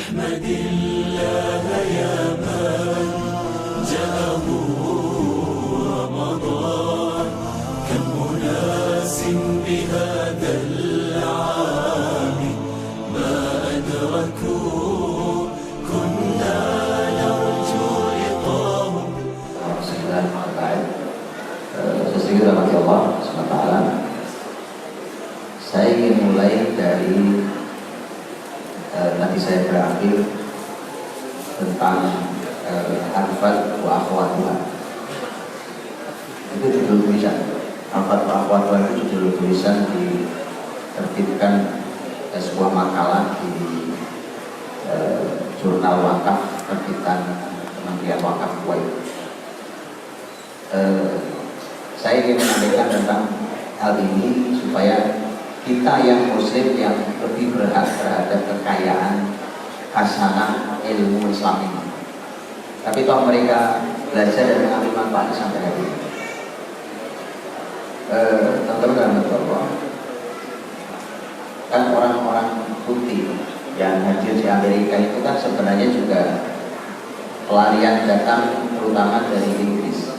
احمد الله يا من جاءه رمضان كم أناس بهذا العام ما أدركوا كنا نرجو لقاهم. Sesuai dengan Allah SWT, saya ingin mulai dari nanti saya berakhir tentang Harfat wa Akhwatuha. Itu judul tulisan. Harfat wa Akhwatuha itu judul tulisan ditertibkan sebuah makalah di jurnal wakaf terbitan Kementerian Wakaf Kuwait. Saya ingin menyampaikan tentang hal ini supaya kita yang muslim yang lebih berhak terhadap kekayaan hasanah ilmu Islam ini. Tapi toh mereka belajar dan mengambil manfaatnya sampai hari ini. Teman-teman Allah, kan orang-orang putih yang hadir di Amerika itu kan sebenarnya juga pelarian datang terutama dari Inggris.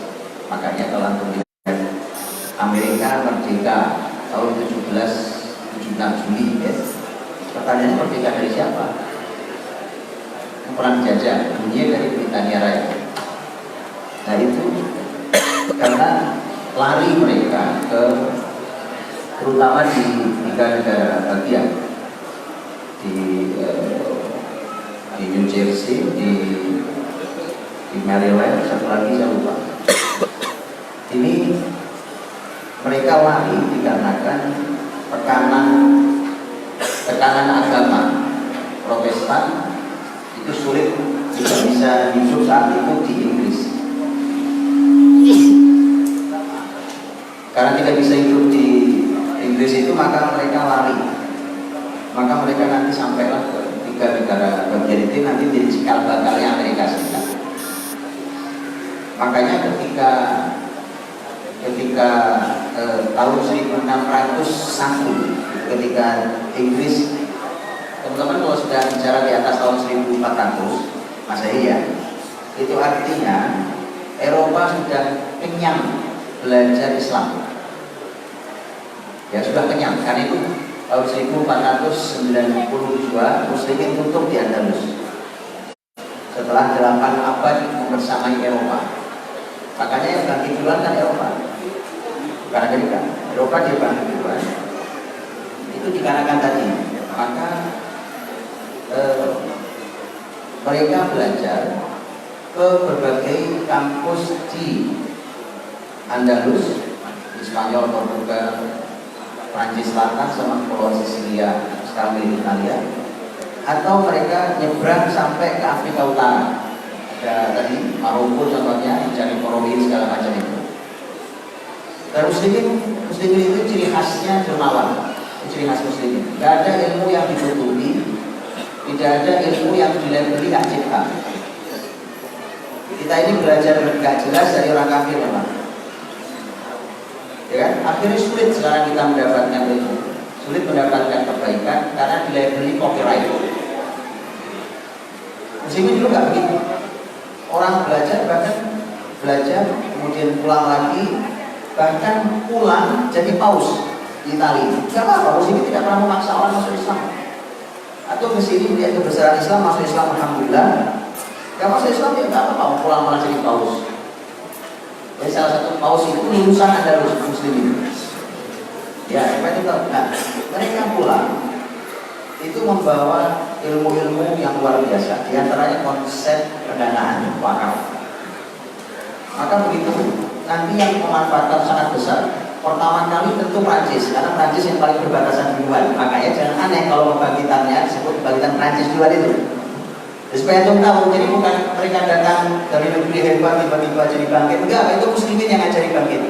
Makanya kalau Amerika merdeka tahun 1776 Juli, ya. Pertanyaannya merdeka dari siapa? Perang jajah dunia dari Britania Raya. Nah itu karena lari mereka ke terutama di negara-negara bagian di New Jersey, di Maryland, satu lagi saya lupa. Ini mereka lari dikarenakan tekanan agama Protestan itu sulit, tidak bisa hidup saat itu di Inggris. Karena tidak bisa hidup di Inggris itu, maka mereka lari. Maka mereka nanti sampailah ke 3 negara bagian itu, nanti jadi cikal bakalnya Amerika Serikat. Makanya ketika tahun 1601 ketika Inggris, teman-teman kalau sudah bicara di atas tahun 1400 Masehi ya, itu artinya Eropa sudah kenyang belajar Islam. Ya sudah kenyang, karena itu tahun 1492 Muslimin tutup di Andalus setelah 8 abad membersamai Eropa. Makanya yang bangkit duluan kan Eropa, karena ketika Eropa dia bangkit duluan itu dikarenakan tadi. Maka mereka belajar ke berbagai kampus di Andalus, di Spanyol, Portugal, Prancis Selatan, sama Pulau Sisilia sekarang di Italia, atau mereka nyebrang sampai ke Afrika Utara. Ada tadi Maroko contohnya, mencari Korowi segala macam itu. Dan muslimin itu ciri khasnya dermawan, ciri khas muslimin. Tidak ada ilmu yang ditutupi, tidak ada ilmu yang dilabeli ajibah. Kita ini belajar nggak jelas dari orang kafir memang. Ya kan? Akhirnya sulit sekarang kita mendapatkan ilmu, sulit mendapatkan kebaikan karena dilabeli copyright. Muslimin dulu nggak begitu. Orang belajar, bahkan belajar kemudian pulang lagi, bahkan pulang jadi paus di Itali. Gak apa-apa, muslimin tidak pernah memaksa orang masuk Islam. Atau ke sini melihat kebesaran Islam, masuk Islam, alhamdulillah. Gak masuk Islam ya gak apa-apa, pulang malah jadi paus. Jadi salah satu paus itu lulusan Andalus muslimin. Ya, apa itu? Nah, mereka pulang itu membawa ilmu-ilmu yang luar biasa, di antaranya konsep pendanaan wakaf. Maka begitu nanti yang memanfaatkan sangat besar. Pertama kali tentu Prancis, karena Prancis yang paling berbatasan duluan. Makanya jangan aneh kalau pembangkitannya disebut pembangkitan Prancis duluan itu. Supaya untuk tahu, jadi bukan mereka datang dari negeri hebat tiba-tiba jadi bangkit. Enggak, itu muslimin yang ngajari bangkit.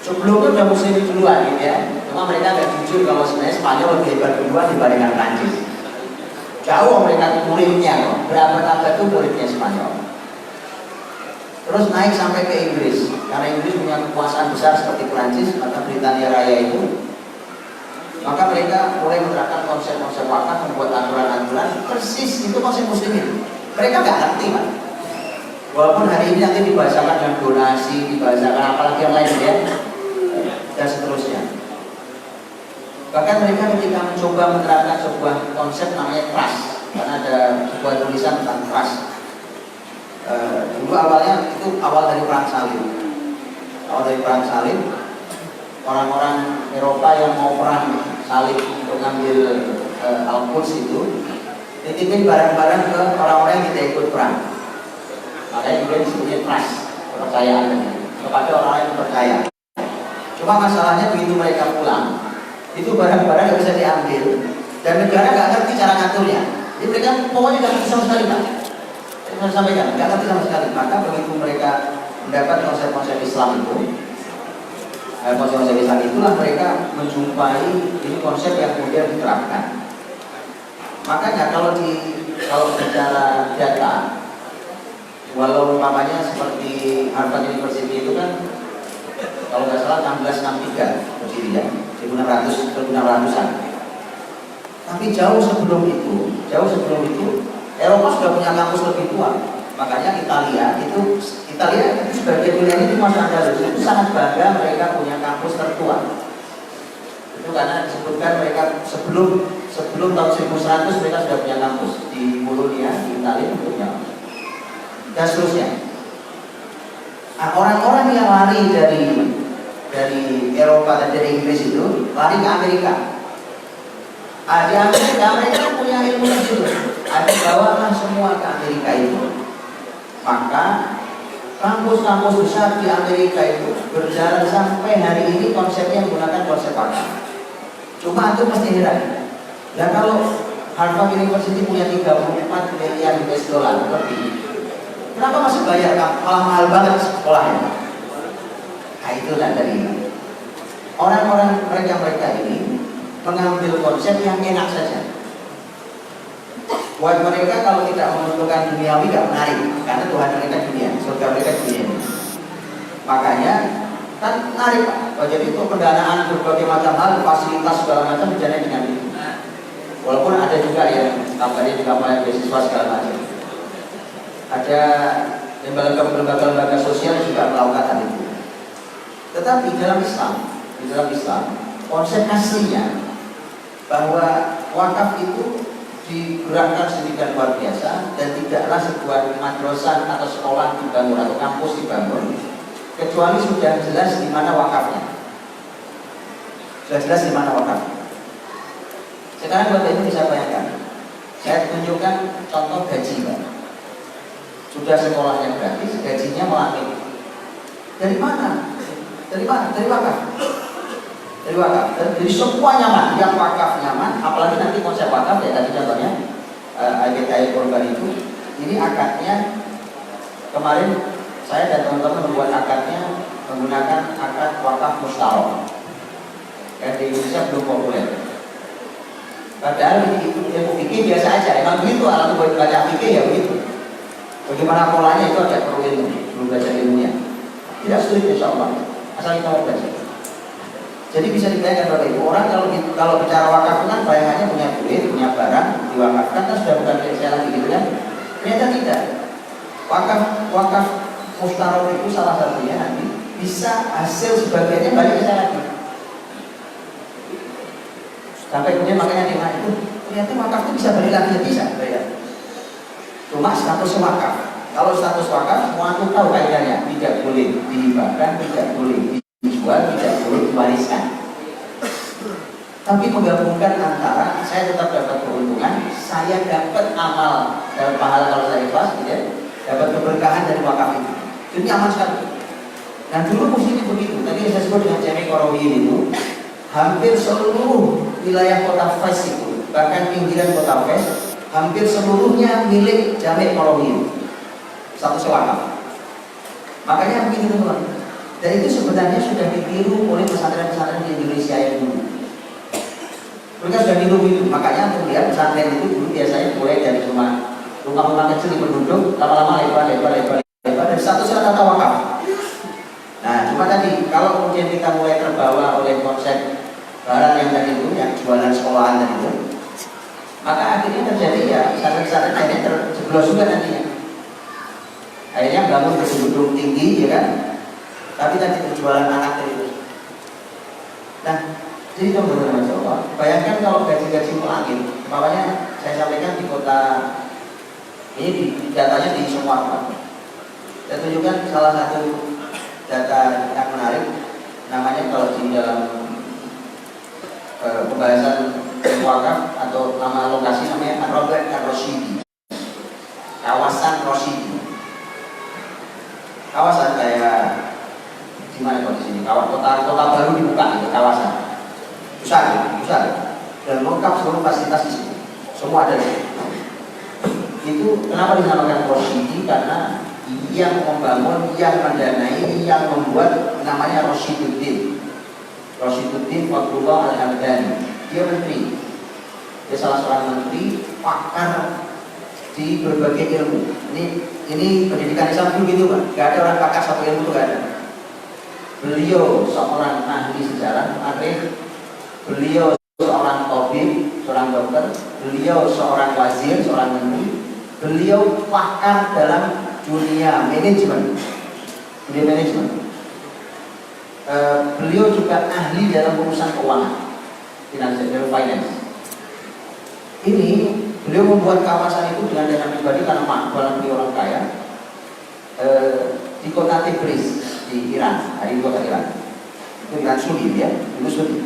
Sebelumnya udah muslimin duluan gitu ya. Cuma mereka agak jujur kalau sebenarnya Spanyol lebih hebat duluan dibandingkan Prancis. Jauh mereka muridnya kok. Berapa abad itu muridnya Spanyol. Terus naik sampai ke Inggris. Karena Inggris punya kekuasaan besar seperti Prancis, maka Britania Raya itu Maka mereka mulai menerapkan konsep-konsep wakaf, membuat aturan-aturan persis itu konsep muslimin. Mereka nggak ngerti, Pak. Walaupun hari ini nanti dibahasakan dengan donasi, dibahasakan apalagi yang lain ya, dan seterusnya. Bahkan mereka ketika mencoba menerapkan sebuah konsep namanya trust, karena ada sebuah tulisan tentang trust. Dulu awalnya itu awal dari perang salib. Awal dari perang salib, orang-orang Eropa yang mau perang salib untuk ngambil Al-Quds itu dititipin barang-barang ke orang-orang yang tidak ikut perang. Makanya juga disebutnya trust, kepercayaan kepada orang yang percaya. Cuma masalahnya begitu mereka pulang, itu barang-barang nggak bisa diambil dan negara nggak ngerti cara ngaturnya. Jadi mereka pokoknya nggak ngerti sama sekali, Pak. Saya sampaikan, nggak ngerti sama sekali. Maka begitu mereka mendapat konsep-konsep Islam itu, konsep-konsep Islam itulah mereka menjumpai ini konsep yang kemudian diterapkan. Makanya kalau bicara data, walau umpamanya seperti Harvard University itu kan kalau nggak salah 1663 berdiri ya, 1600-an. Tapi jauh sebelum itu Eropa sudah punya kampus lebih tua. Makanya Italia itu sebagai dunia ini masa Andalus itu sangat bangga mereka punya kampus tertua. Itu karena disebutkan mereka sebelum tahun 1100 mereka sudah punya kampus di Bologna, di Italia punya. Dan seterusnya. Nah, orang-orang yang lari dari Eropa dan dari Inggris itu lari ke Amerika. Di Amerika mereka punya ilmu tersebut. Bawalah semua ke Amerika itu. Maka kampus-kampus besar di Amerika itu berjalan sampai hari ini konsepnya menggunakan konsep wakaf. Cuma itu mesti heran. Dan kalau Harvard University punya 34 miliar US dollar lebih, kenapa masih bayar malah mahal banget sekolahnya? Nah itulah dari orang-orang mereka ini mengambil konsep yang enak saja. Buat mereka kalau tidak menguntungkan duniawi tidak menarik, karena Tuhan mereka dunia, surga mereka dunia. Makanya kan menarik Pak. Jadi itu pendanaan berbagai macam hal, fasilitas segala macam berjalan dengan itu. Walaupun ada juga yang kampanye beasiswa segala macam. Ada lembaga-lembaga sosial yang juga melakukan hal itu. Tetapi di dalam Islam, konsep aslinya bahwa wakaf itu digerakkan sedemikian luar biasa dan tidaklah sebuah madrasah atau sekolah dibangun atau kampus dibangun kecuali sudah jelas di mana wakafnya. Sekarang Bapak Ibu bisa bayangkan, saya tunjukkan contoh gaji Pak. Sudah sekolahnya gratis, gajinya melangit. Dari mana? Dari wakaf. Dari wakaf. Jadi semua nyaman, yang wakaf nyaman, apalagi nanti konsep wakaf ya tadi contohnya ayat-ayat korban itu. Ini akadnya kemarin saya dan teman-teman membuat akadnya menggunakan akad wakaf mustarok. Yang di Indonesia belum populer. Padahal itu ilmu fikih biasa aja, emang begitu alat buat belajar fikih ya begitu. Bagaimana polanya itu ada perlu ilmu, belum belajar ilmunya. Tidak sulit insya Allah, asal kita mau belajar. Jadi bisa dibayangkan Bapak Ibu, orang kalau bicara wakaf kan bayangannya punya duit, punya barang, diwakafkan kan sudah bukan milik saya lagi gitu kan? Ternyata tidak. Wakaf mustarok itu salah satunya nanti bisa hasil sebagiannya balik ke saya lagi. Sampai kemudian makanya dengan itu ternyata wakaf itu bisa balik lagi, bisa ya. Cuma status wakaf. Kalau status wakaf, semua itu tahu kaidahnya, tidak boleh dihibahkan, tidak boleh dijual, tidak boleh diwariskan. Tapi menggabungkan antara saya tetap dapat keuntungan, saya dapat amal dalam pahala kalau saya ikhlas, ya, dapat keberkahan dari wakaf itu. Jadi aman sekali. Nah dulu muslim begitu. Tadi saya sebut dengan Jami Korowi itu, hampir seluruh wilayah kota Fes itu, bahkan pinggiran kota Fes, hampir seluruhnya milik Jami Korowi, satu wakaf. Makanya begitu teman. Dan itu sebenarnya sudah ditiru oleh pesantren-pesantren di Indonesia yang dulu. Mereka sudah niru itu. Makanya untuk lihat pesantren itu dulu biasanya mulai dari rumah kecil di penduduk, lama-lama lebar, dan satu tata wakaf. Nah, cuma tadi kalau kemudian kita mulai terbawa oleh konsep barat yang tadi itu, yang jualan sekolahan tadi itu, maka akhirnya terjadi ya jeblos juga nantinya. Akhirnya bangun gedung-gedung tinggi, ya kan? Tapi tadi penjualan anak itu. Nah, jadi teman-teman Allah, bayangkan kalau gaji-gaji langit, makanya saya sampaikan di kota ini di datanya di semua tempat. Saya tunjukkan salah satu data yang menarik, namanya kalau di dalam pembahasan wakaf atau nama lokasi namanya Robert Roshidi, kawasan Roshidi. Kawasan kayak gimana kalau di sini? Kota baru dibuka itu kawasan besar, dan lengkap seluruh fasilitas di sini. Semua ada di sini. Itu kenapa dinamakan Roshidi? Karena yang membangun, yang mendanai, yang membuat namanya Roshiduddin. Roshiduddin Fadlullah Al-Hamdani. Dia menteri. Dia salah seorang menteri, pakar di berbagai ilmu. Ini pendidikan Islam dulu gitu kan, gak ada orang pakar satu ilmu itu gak ada. Beliau seorang ahli sejarah, beliau seorang tabib, seorang dokter, beliau seorang wazir, seorang menteri, beliau pakar dalam dunia manajemen, beliau juga ahli dalam urusan keuangan, financial finance. Ini beliau membuat kawasan itu dengan dana pribadi karena makbul beliau orang kaya di kota Tigris di Iran, hari kota Iran. Itu Iran Sunni ya, dulu Sunni.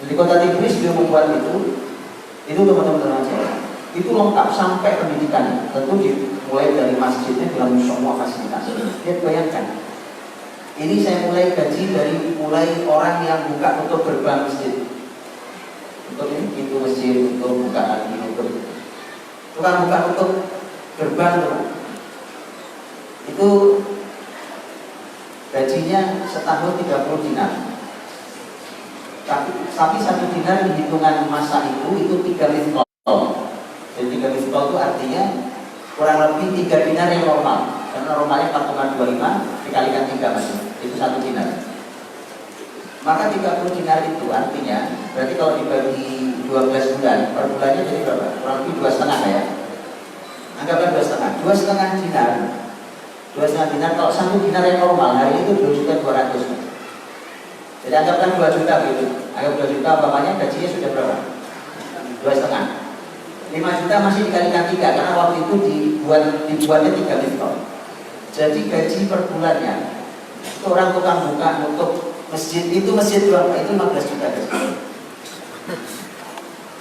Di kota Tigris beliau membuat itu teman-teman saya. Itu lengkap sampai pendidikannya. Tentu mulai dari masjidnya dengan semua fasilitas. Lihat bayangkan. Ini saya mulai gaji dari mulai orang yang buka tutup gerbang masjid. Untuk ini pintu masjid, untuk bukaan untuk tukang buka tutup gerbang itu gajinya setahun 30 dinar. Tapi satu dinar di hitungan masa itu 3 mithqal. Jadi 3 mithqal itu artinya kurang lebih 3 dinar yang normal. Karena normalnya 4,25 dikalikan 3 masih. Itu 1 dinar. Maka 30 dinar itu artinya berarti kalau dibagi 12 bulan, per bulannya jadi berapa? Kurang lebih 2,5 ya. Anggaplah 2,5. 2,5 dinar. 2,5 dinar kalau 1 dinar yang normal hari itu 2.200.000. Jadi anggapkan 2 juta gitu. Anggap 2 juta bapaknya gajinya sudah berapa? 2,5. 5 juta masih dikalikan 3 karena waktu itu dibuatnya 3 mithqal. Jadi gaji per bulannya itu orang tukang buka untuk masjid itu berapa? Itu 15 juta.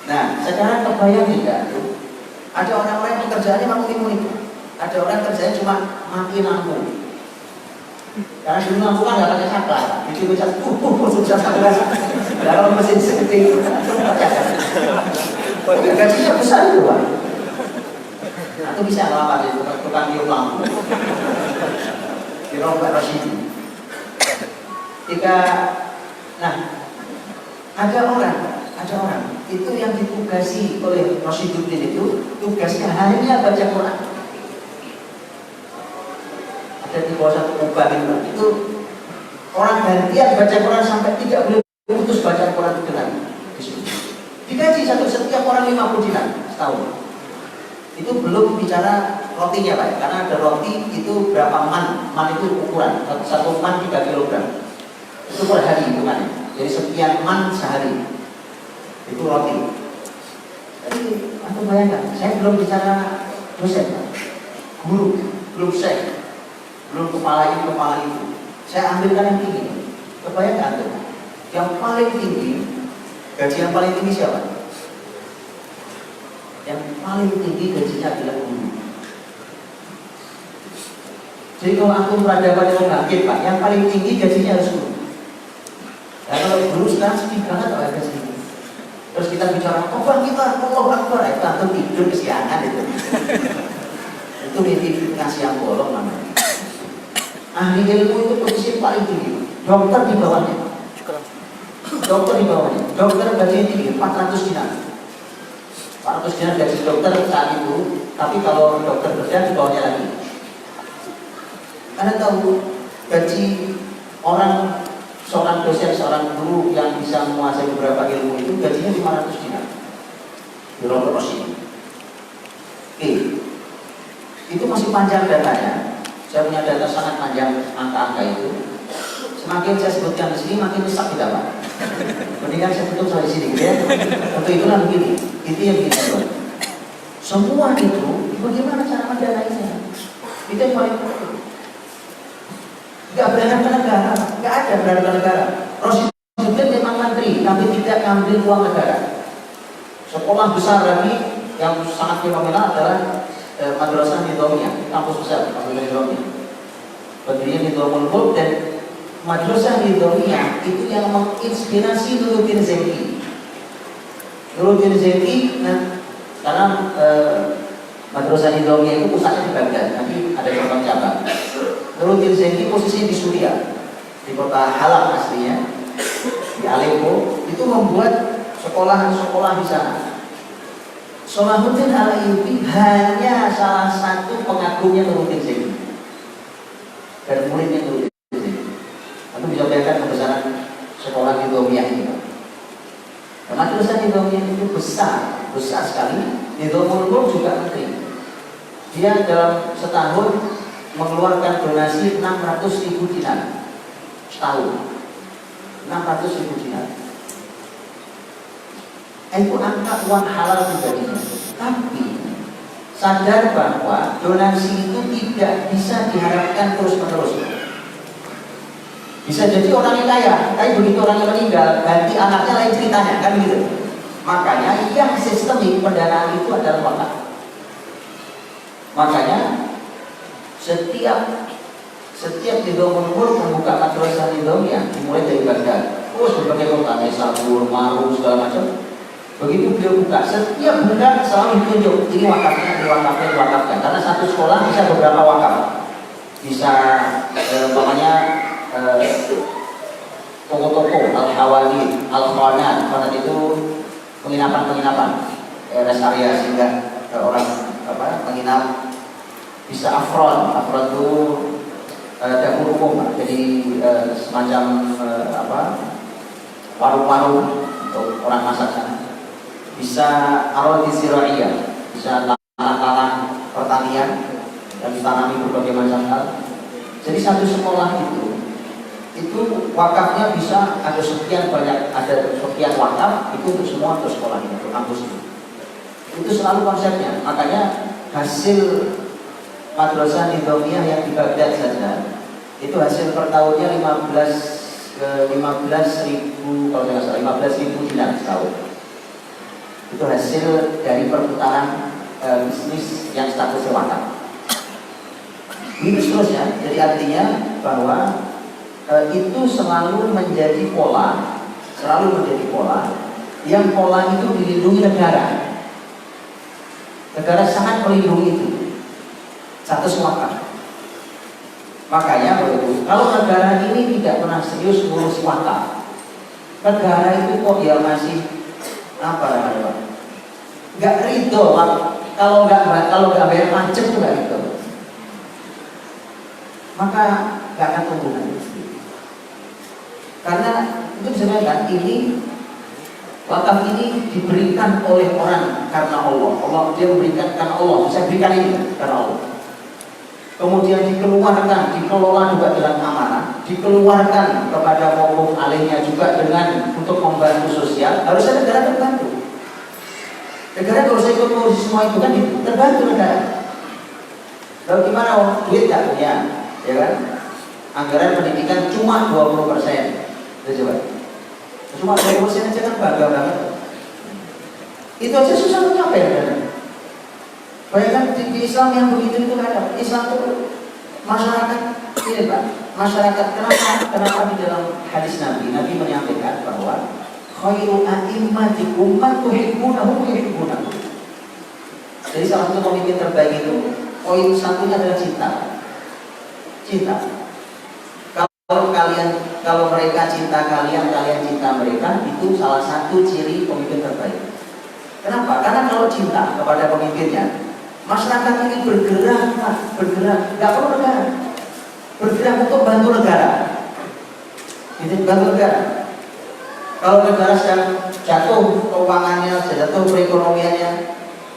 Nah, sekarang kebayang tidak? Ada orang-orang yang pekerjaannya makmum itu. Ada orang kerjanya cuma mati lampu. Karena dulu lampu kan nggak pakai saklar. Itu bisa susah saklar. Dalam mesin seperti itu. Gajinya besar itu Pak. Atau bisa ngelapan itu tukang tiup lampu. Di Robert Roshidi. Nah, ada orang itu yang ditugasi oleh Roshiduddin itu tugasnya hanya baca Quran. Ada di bawah satu kubah itu orang gantian baca Quran sampai tidak boleh putus baca Quran itu lagi. Digaji setiap orang 50 dinar setahun. Itu belum bicara rotinya Pak, karena ada roti itu berapa man itu ukuran satu man 3 kilogram. Itu per hari hitungannya. Jadi sekian man sehari itu roti. Jadi aku bayangkan, saya belum bicara dosen, guru, belum saya, belum kepala itu. Saya ambilkan yang tinggi. Kebayangkan tuh, yang paling tinggi, gaji yang paling tinggi siapa? Yang paling tinggi gajinya adalah guru. Jadi kalau aku peradaban yang bangkit Pak, yang paling tinggi gajinya harus guru. Nah, kalau guru sekarang sedih banget kalau ada sedih. Terus kita bicara, kita, Allah Akbar, itu antum tidur kesiangan itu. Itu mimpi ngasih yang bolong namanya. Ahli ilmu itu posisi paling tinggi, dokter di bawahnya. Dokter gajinya tinggi, 400 dinar. 400 dinar gaji dokter saat itu, tapi kalau dokter kerja di bawahnya lagi. Anda tahu gaji seorang dosen, seorang guru yang bisa menguasai beberapa ilmu itu gajinya 500 dinar. Di Robert Roshidi. Oke. itu masih panjang datanya. Saya punya data sangat panjang angka-angka itu. Semakin saya sebutkan di sini, makin rusak kita Pak. Mendingan saya tutup sampai di sini, gitu ya. Untuk itulah begini, itu yang kita buat. Semua itu, bagaimana cara mendanainya? Itu yang paling penting. Gak berharap ke negara, gak ada berharap ke negara. Rasulullah memang menteri, tapi tidak ngambil uang negara. Sekolah besar lagi yang sangat fenomenal adalah Madrasah Nidhamiyah, kampus besar, Madrasah Nidhamiyah. Pendirinya Nidhamul Mulk, dan Madrasah Nidhamiyah itu yang menginspirasi Nuruddin Zaidi. Nuruddin Zaidi, karena Madrasah Nidhamiyah itu pusatnya di Baghdad, nanti ada cabang cabang. Nuruddin Zaidi posisinya di Suriah, di kota Halab aslinya, di Aleppo, itu membuat sekolah-sekolah di sana. Salahuddin Al-Ayyubi hanya salah satu pengagumnya Nuruddin Zaidi dan muridnya Nuruddin Zaidi. Anda bisa bayangkan kebesaran sekolah Nidhamiyah ini. Madrasah Nidhamiyah itu besar sekali. Nidhamul Mulk juga menteri. Dia dalam setahun mengeluarkan donasi 600.000 dinar setahun. 600.000 dinar. Itu angka uang halal pribadinya. Tapi sadar bahwa donasi itu tidak bisa diharapkan terus-menerus. Bisa jadi orang yang kaya, tapi begitu orang yang meninggal, ganti anaknya lain ceritanya, kan gitu. Makanya yang sistemik pendanaan itu adalah wakaf. Makanya setiap Nidhamul Mulk membuka madrasah Nidhamiyah dimulai dari Baghdad. Berbagai kota, Sabur, Maru, segala macam. Begitu beliau buka, setiap bulan selalu ditunjuk ini wakafnya, karena satu sekolah bisa beberapa wakaf, bisa toko-toko, al-hawali, al-khanat itu penginapan, rest area sehingga orang menginap, bisa afron itu dapur umum, jadi semacam warung-warung untuk orang masak sana. Bisa aradhi ziraiyah, bisa tanah-tanah pertanian yang ditanami berbagai macam hal. Jadi satu sekolah itu wakafnya bisa ada sekian banyak, ada sekian wakaf itu untuk semua untuk sekolah ini, untuk kampus ini. Itu selalu konsepnya. Makanya hasil Madrasah Nidhamiyah yang di Baghdad saja itu hasil per tahunnya 15.000 kalau tidak salah 15.000 dinar setahun. Itu hasil dari perputaran bisnis yang statusnya wakaf. Ini seterusnya, jadi artinya bahwa itu selalu menjadi pola, yang pola itu dilindungi negara. Negara sangat melindungi itu status wakaf. Makanya kalau negara ini tidak pernah serius mengurus wakaf, negara itu kok ya masih nggak ridho, kalau nggak bayar pajak tuh nggak ridho, maka nggak akan tumbuh nanti. Karena itu sebenarnya ini wakaf ini diberikan oleh orang karena Allah dia memberikan karena Allah, saya berikan ini karena Allah. Kemudian dikeluarkan, dikelola juga dengan amanah, dikeluarkan kepada mauquf alainya juga dengan untuk membantu sosial. Harusnya negara terbantu. Negara kalau saya ikut ngurusi semua itu kan terbantu negara. Lalu gimana? Duit nggak punya, ya kan? Anggaran pendidikan cuma 20%. Coba. Cuma 20% aja kan bangga banget. Itu aja susah mencapai negara. Bayangkan di Islam yang begitu itu ada. Islam itu masyarakat ini Pak. Masyarakat kenapa di dalam hadis Nabi menyampaikan bahwa khairu a'immatikum man tuhibbunahum yuhibbunahum. Jadi salah satu pemimpin terbaik itu poin satunya adalah cinta. Kalau mereka cinta kalian cinta mereka, itu salah satu ciri pemimpin terbaik. Kenapa? Karena kalau cinta kepada pemimpinnya, masyarakat ini bergerak, nggak perlu negara, bergerak untuk bantu negara. Bantu negara. Kalau negara sedang jatuh keuangannya, jatuh perekonomiannya,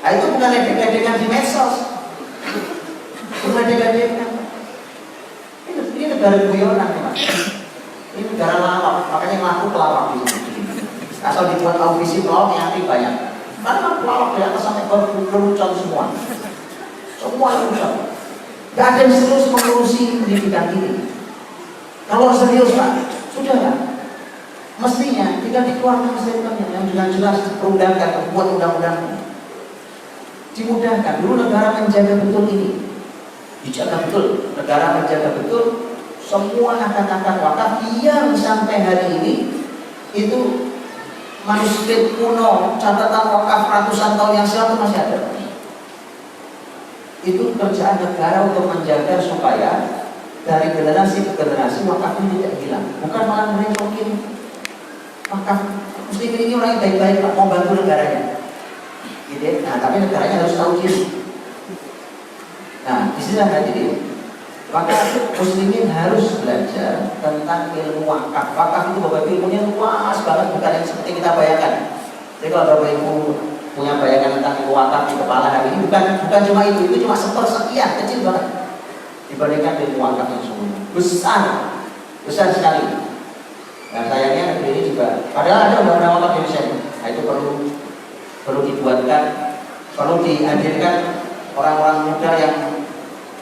itu bukan ledek-ledekan di medsos. Meledek-ledekkan. Ini negara guyonan ya, Mas. Ini negara lawak, makanya ngaku pelawak di sini. Asal dibuat audisi pelawak yang nanti banyak. Karena pelawak di atas sampai berlucon semua. Semua lucon. Gak ada yang serius mengurusi pendidikan ini. Kalau serius Pak, sudah lah. Mestinya tidak dikeluarkan statementnya yang jelas-jelas perundangan, buat undang-undang. Dimudahkan. Dulu negara menjaga betul ini. Dijaga betul. Negara menjaga betul semua akan wakaf yang sampai hari ini itu manuskrip kuno, catatan wakaf ratusan tahun yang silam itu masih ada. Itu kerjaan negara untuk menjaga supaya dari generasi ke generasi wakaf ini tidak hilang. Bukan malah merecokin wakaf. Muslim ini orang yang baik-baik Pak, mau bantu negaranya. Gitu. Nah, tapi negaranya harus tahu diri. Nah, disinilah hadirin. Maka muslimin harus belajar tentang ilmu wakaf. Wakaf itu Bapak Ibu ilmunya luas banget, bukan yang seperti kita bayangkan. Jadi kalau Bapak Ibu punya bayangan tentang ilmu wakaf di kepala hari ini, bukan cuma itu cuma sepersekian, kecil banget dibandingkan ilmu wakaf yang sungguh besar sekali. Nah sayangnya negeri ini juga, padahal ada undang-undang wakaf Indonesia. Nah itu perlu dibuatkan, perlu dihadirkan orang-orang muda yang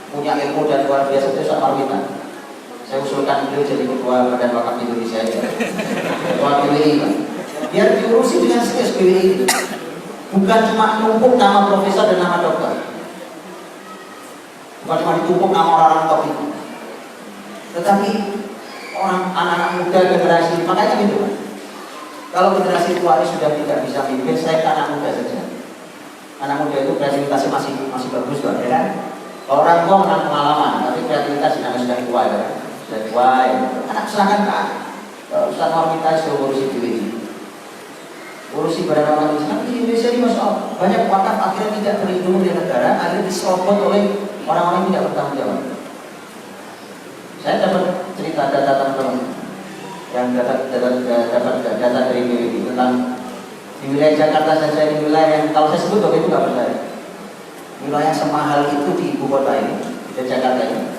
punya ilmu dan luar biasa. Itu Ustaz Marwita. Saya usulkan beliau jadi ketua Badan Wakaf Indonesia, ketua PWI, biar diurusi dengan serius PWI. Bukan cuma numpuk nama profesor dan nama dokter, bukan cuma ditumpuk nama orang-orang top itu, tetapi orang anak-anak muda generasi. Makanya gitu, kalau generasi tua ini sudah tidak bisa mimpin, saya ke anak muda saja. Anak muda itu kreativitasnya masih bagus kan, ya kan? Orang tua menang pengalaman, tapi kreativitas sudah tua ya. Sudah tua ya. Anak silakan Pak. Ustaz Marwita sudah ngurusi PWI. Urusi Badan Wakaf Islam di Indonesia ini Masya Allah, banyak wakaf akhirnya tidak terlindungi di negara, akhirnya diserobot oleh orang-orang yang tidak bertanggung jawab. Saya dapat cerita data teman-teman yang dapat data dari PWI tentang di wilayah Jakarta saja, di wilayah yang kalau saya sebut Bapak itu nggak percaya. Wilayah semahal itu di ibu kota ini, di Jakarta ini,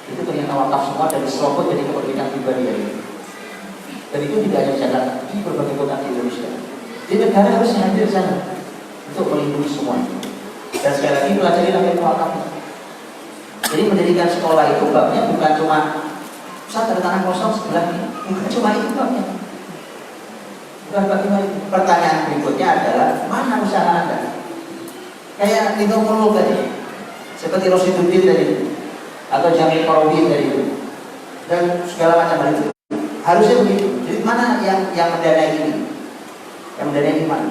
itu ternyata wakaf semua dari Serobot jadi kepemilikan pribadi ini. Dan itu tidak hanya di Jakarta, di berbagai kota di Indonesia. Jadi negara harus hadir sana untuk melindungi semua. Dan sekali lagi pelajari ilmu wakaf. Jadi mendirikan sekolah itu babnya bukan cuma Ustaz ada tanah kosong sebelah ini, bukan cuma itu babnya. Bukan bagaimana itu. Pertanyaan berikutnya adalah mana usaha Anda? Kayak Nino Muluk tadi, seperti Rosiduddin tadi, atau Jamil Korobin tadi, dan segala macam hal itu. Harusnya begitu. Jadi mana yang mendanai ini? Yang mendanai ini mana?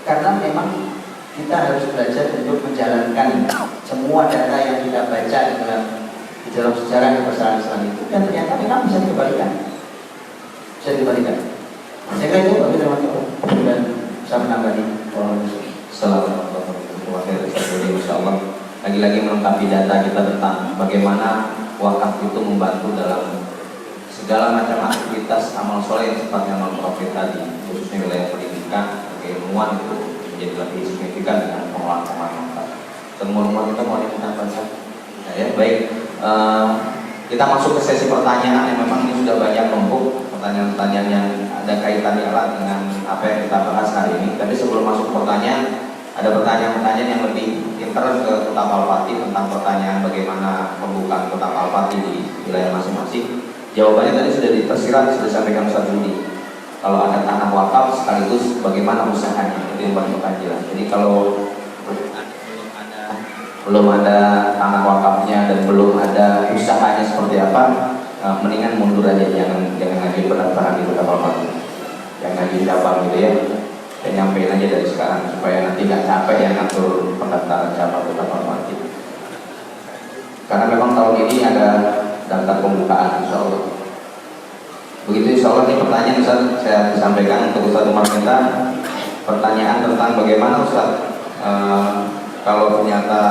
Karena memang kita harus belajar untuk menjalankan semua data yang kita baca di dalam sejarah kebesaran Islam itu, dan ternyata memang bisa dikembalikan. Saya kira itu bagi teman-teman dan bisa menambah Assalamualaikum warahmatullahi wabarakatuh. Insyaallah lagi-lagi melengkapi data kita tentang bagaimana wakaf itu membantu dalam segala macam aktivitas amal soleh yang sifatnya non profit tadi, khususnya wilayah pendidikan, keilmuan itu menjadi lebih signifikan dengan pengelolaan wakaf. Teman-teman kita mau ditambahkan nah, ya baik. Kita masuk ke sesi pertanyaan yang memang ini sudah banyak numpuk, pertanyaan-pertanyaan yang ada kaitannya dengan apa yang kita bahas hari ini. Tapi sebelum masuk ke pertanyaan, ada pertanyaan-pertanyaan yang lebih intern ke Kota Palpati tentang pertanyaan bagaimana pembukaan Kota Palpati di wilayah masing-masing. Jawabannya tadi sudah tersirat, sudah disampaikan Ustaz Budi. Kalau ada tanah wakaf sekaligus bagaimana usahanya, itu yang paling jelas. Jadi kalau belum ada tanah wakafnya dan belum ada usahanya seperti apa, mendingan mundur aja, jangan ngajuin pendaftaran di Kota Palpati, jangan ngajuin cabang gitu ya. Dan nyampein aja dari sekarang supaya nanti nggak capek yang ngatur pendaftaran cabang Kota Palpati. Karena memang tahun ini ada daftar pembukaan, insya Allah. Begitu insya Allah. Ini pertanyaan Ustaz saya disampaikan untuk Ustaz Umar kita. Pertanyaan tentang bagaimana Ustaz kalau ternyata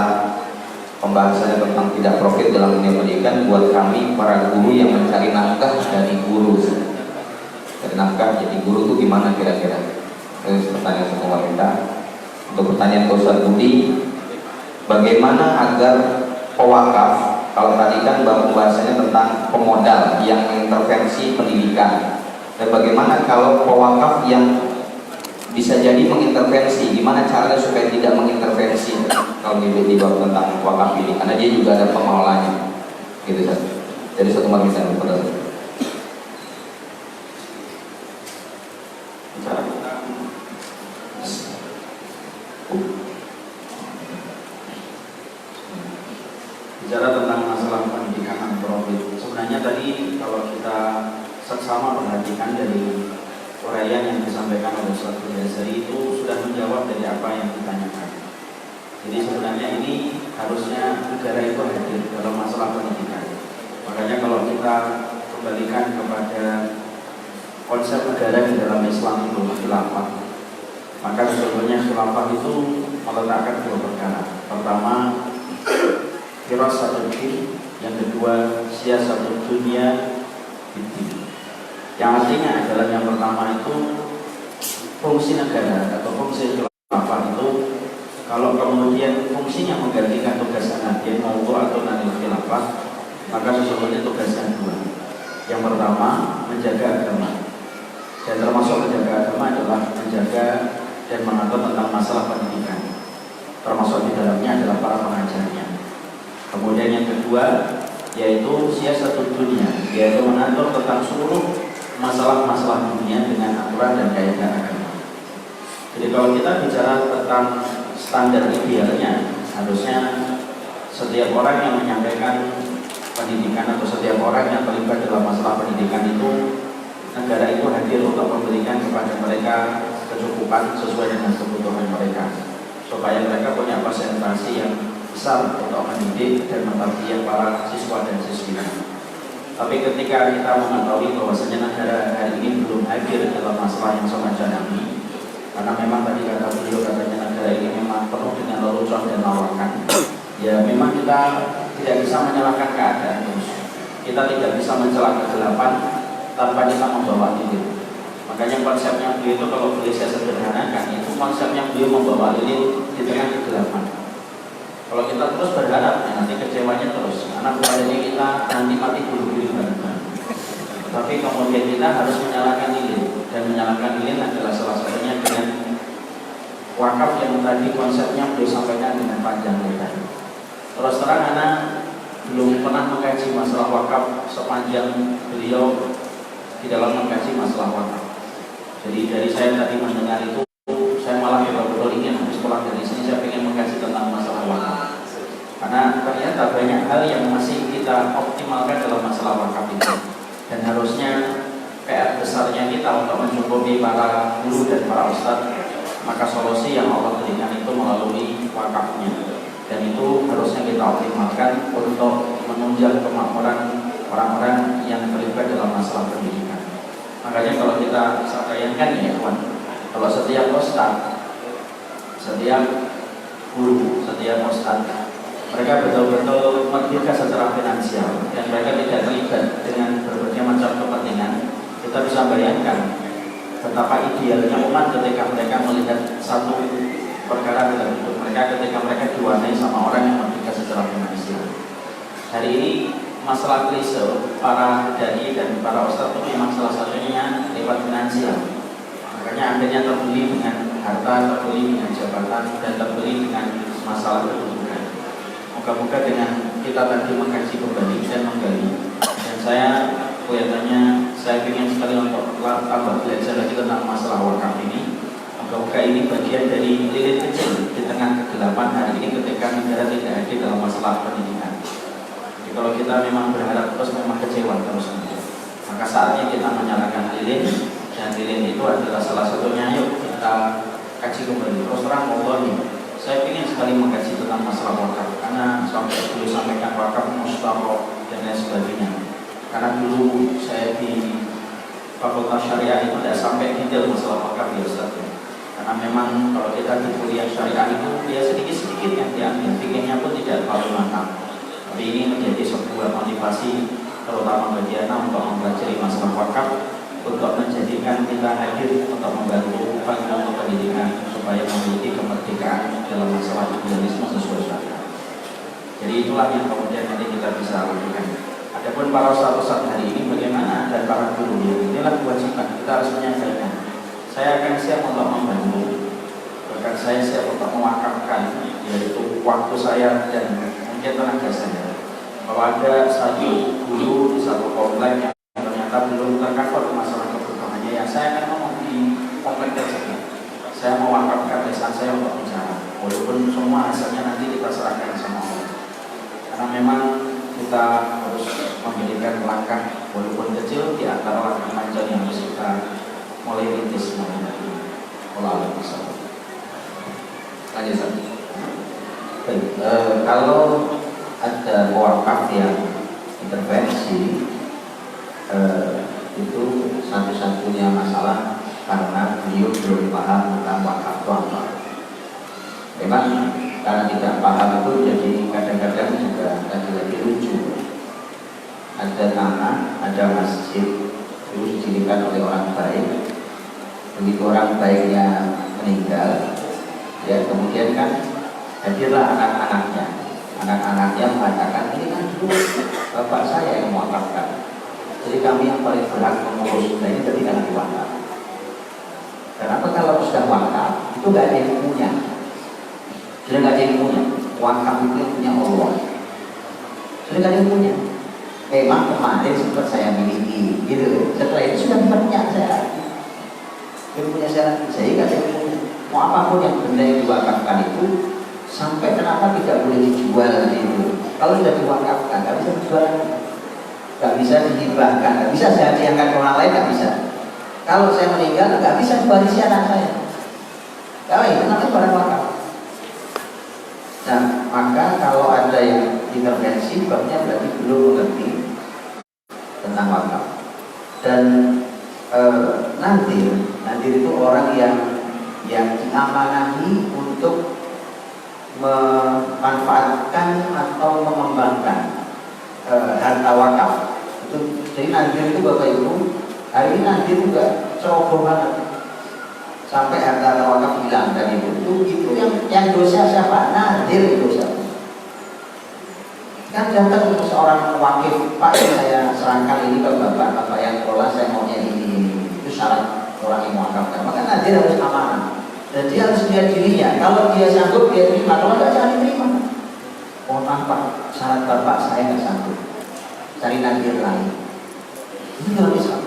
pembahasannya tentang tidak profit dalam dunia pendidikan buat kami para guru yang mencari nafkah dari guru. Dari nafkah jadi guru itu gimana kira-kira? Itu pertanyaan semua kita. Untuk pertanyaan ke Ustaz Budi, bagaimana agar pewakaf, kalau tadi kan bahasanya tentang pemodal yang mengintervensi pendidikan, dan bagaimana kalau pewakaf yang bisa jadi mengintervensi, gimana caranya supaya tidak mengintervensi kalau di bab tentang wakaf ini, karena dia juga ada pengelolanya, gitu kan. Jadi satu marmisan pada bicara tentang masalah pendidikan non-profit. Sebenarnya tadi kalau kita seksama perhatikan dari uraian yang disampaikan oleh Ustaz Yazari itu sudah menjawab dari apa yang ditanyakan. Jadi sebenarnya ini harusnya negara itu hadir dalam masalah pendidikan. Makanya kalau kita kembalikan kepada konsep negara di dalam Islam itu khilafah, maka sebetulnya khilafah itu meletakkan dua perkara. Pertama, firasatul din, yang kedua siasatul dunia bidin. Yang artinya adalah yang pertama itu fungsi negara atau fungsi khilafah itu, kalau kemudian fungsinya menggantikan tugas nabi mau atau nabi khilafah, maka sesungguhnya tugasnya dua. Yang pertama menjaga agama, dan termasuk menjaga agama adalah menjaga dan mengatur tentang masalah pendidikan, termasuk di dalamnya adalah para pengajarnya. Kemudian yang kedua yaitu siasatul dunia, yaitu mengatur tentang seluruh masalah-masalah dunia dengan aturan dan kaidah agama. Jadi kalau kita bicara tentang standar idealnya, harusnya setiap orang yang menyampaikan pendidikan atau setiap orang yang terlibat dalam masalah pendidikan itu, negara itu hadir untuk memberikan kepada mereka kecukupan sesuai dengan kebutuhan mereka, supaya mereka punya konsentrasi yang besar untuk mendidik dan mentarbiyah para siswa dan siswinya. Tapi ketika kita mengetahui bahwasanya negara hari ini belum hadir dalam masalah yang semacam ini, karena memang tadi kata beliau katanya negara ini memang penuh dengan lelucon dan lawakan, ya memang kita tidak bisa menyalahkan keadaan terus. Kita tidak bisa mencela kegelapan tanpa kita membawa lilin. Makanya konsepnya beliau itu, kalau boleh saya sederhanakan, itu konsepnya beliau membawa lilin di tengah kegelapan. Kalau kita terus berharap, ya nanti kecewanya terus. Anak buahnya kita nanti mati buru-buru bareng-bareng. Tapi kemudian kita harus menyalakan lilin, dan menyalakan lilin adalah salah satunya dengan wakaf yang tadi konsepnya beliau sampaikan dengan panjang lebar. Terus terang anak belum pernah mengkaji masalah wakaf sepanjang beliau di dalam mengkaji masalah wakaf. Jadi dari saya tadi mendengar itu, saya malah betul-betul ingin habis pulang dari sini saya ingin mengkaji tentang masalah wakaf. Karena ternyata banyak hal yang masih kita optimalkan dalam masalah wakaf itu. Dan harusnya PR besarnya kita untuk mencukupi para guru dan para ustadz, maka solusi yang Allah berikan itu melalui wakafnya. Dan itu harusnya kita optimalkan untuk menunjang kemakmuran orang-orang yang terlibat dalam masalah pendidikan. Makanya kalau kita bayangkan ya kawan, kalau setiap ustadz, setiap guru, setiap ustadz, mereka betul-betul merdeka secara finansial dan mereka tidak terlibat dengan berbagai macam kepentingan, kita bisa bayangkan betapa idealnya umat ketika mereka melihat satu perkara dalam hidup mereka, ketika mereka diwarnai sama orang yang merdeka secara finansial. Hari ini masalah klise para dai dan para ustadz itu memang salah satunya lewat finansial. Makanya akhirnya terbeli dengan harta, terbeli dengan jabatan, dan terbeli dengan masalah kedudukan. Moga-moga dengan kita tadi mengkaji kembali dan menggali, dan saya kelihatannya saya ingin sekali untuk tambah belajar lagi tentang masalah wakaf ini. Moga-moga ini bagian dari lilin kecil di tengah kegelapan hari ini ketika negara tidak hadir dalam masalah pendidikan. Jadi kalau kita memang berharap terus, memang kecewa terus, maka saatnya kita menyalakan lilin, dan lilin itu adalah salah satunya. Yuk kita kaji kembali. Terus terang Allah, saya ingin sekali mengkaji tentang masalah wakaf, karena sampai dulu sampaikan wakaf mustahil dan lain sebagainya. Karena dulu saya di Fakultas Syariah itu tidak sampai detail masalah wakaf ya Ustaz. Karena memang kalau kita di kuliah syariah itu ya sedikit-sedikit yang diambil, pikirnya pun tidak terlalu mantap. Tapi ini menjadi sebuah motivasi terutama bagi anak untuk mempelajari masalah wakaf, untuk menjadikan kita hadir untuk membantu upaya pendidikan supaya memiliki kemerdekaan dalam masalah idealisme sesuai syariat. Jadi itulah yang kemudian nanti kita bisa lakukan. Adapun para ustaz-ustaz hari ini bagaimana dan para guru, inilah kewajiban kita harus menyampaikan. Saya akan siap untuk membantu, bahkan saya siap untuk mewakafkan, yaitu waktu saya dan mungkin tenaga saya. Kalau ada satu guru di satu komplek yang ternyata belum tercover masalah kebutuhannya, ya saya akan ngomong di komplek tersebut. Saya mewakafkan lisan saya untuk bicara, walaupun semua hasilnya nanti kita serahkan sama Allah. Karena memang kita harus memberikan langkah walaupun kecil di antara langkah panjang yang harus kita mulai rintis mengenai pola masalah. Lanjut. Baik, kalau ada wakaf yang intervensi, itu satu-satunya masalah karena beliau belum paham tentang wakaf itu apa. Memang karena tidak paham itu jadi kadang-kadang juga lagi-lagi lucu. Ada tanah, ada masjid, terus didirikan oleh orang baik. Begitu orang baiknya meninggal, ya kemudian kan hadirlah anak-anaknya mengatakan, ini kan dulu bapak saya yang mewakafkan, jadi kami yang paling berhak mengurus. Nah ini ketika diwakaf. Kenapa kalau sudah wakaf itu nggak ada yang punya, sudah nggak ada yang punya. Wakaf itu yang punya Allah, sudah nggak ada yang punya. Memang kemarin sempat saya miliki, gitu. Setelah itu sudah punya saya. Yang punya saya nggak ada yang punya. Mau apapun yang benda yang diwakafkan itu, sampai kenapa tidak boleh dijual itu? Kalau sudah diwakafkan, nggak bisa dijual, nggak bisa dihibahkan, nggak bisa saya hadiahkan ke orang lain, nggak bisa. Kalau saya meninggal, nggak bisa diwarisi anak saya. Kalau itu namanya barang wakaf. Nah, maka kalau ada yang intervensi, babnya berarti belum mengerti tentang wakaf. Dan nanti itu orang yang diamanahi untuk memanfaatkan atau mengembangkan harta wakaf. Jadi nanti itu Bapak Ibu, hari ini nanti juga ceroboh banget sampai harta wakaf hilang. Dan itu yang dosa siapa? Nadir dosa. Kan datang seorang wakif, Pak, saya serahkan ini ke bapak yang kelola, saya maunya ini. Itu syarat orang yang mewakafkan. Maka nadir harus amanah. Dan dia harus lihat dirinya. Kalau dia sanggup, dia terima. Kalau tidak, jangan diterima. Mohon maaf Pak, syarat bapak saya nggak sanggup. Cari nadir lain. Ini dalam Islam.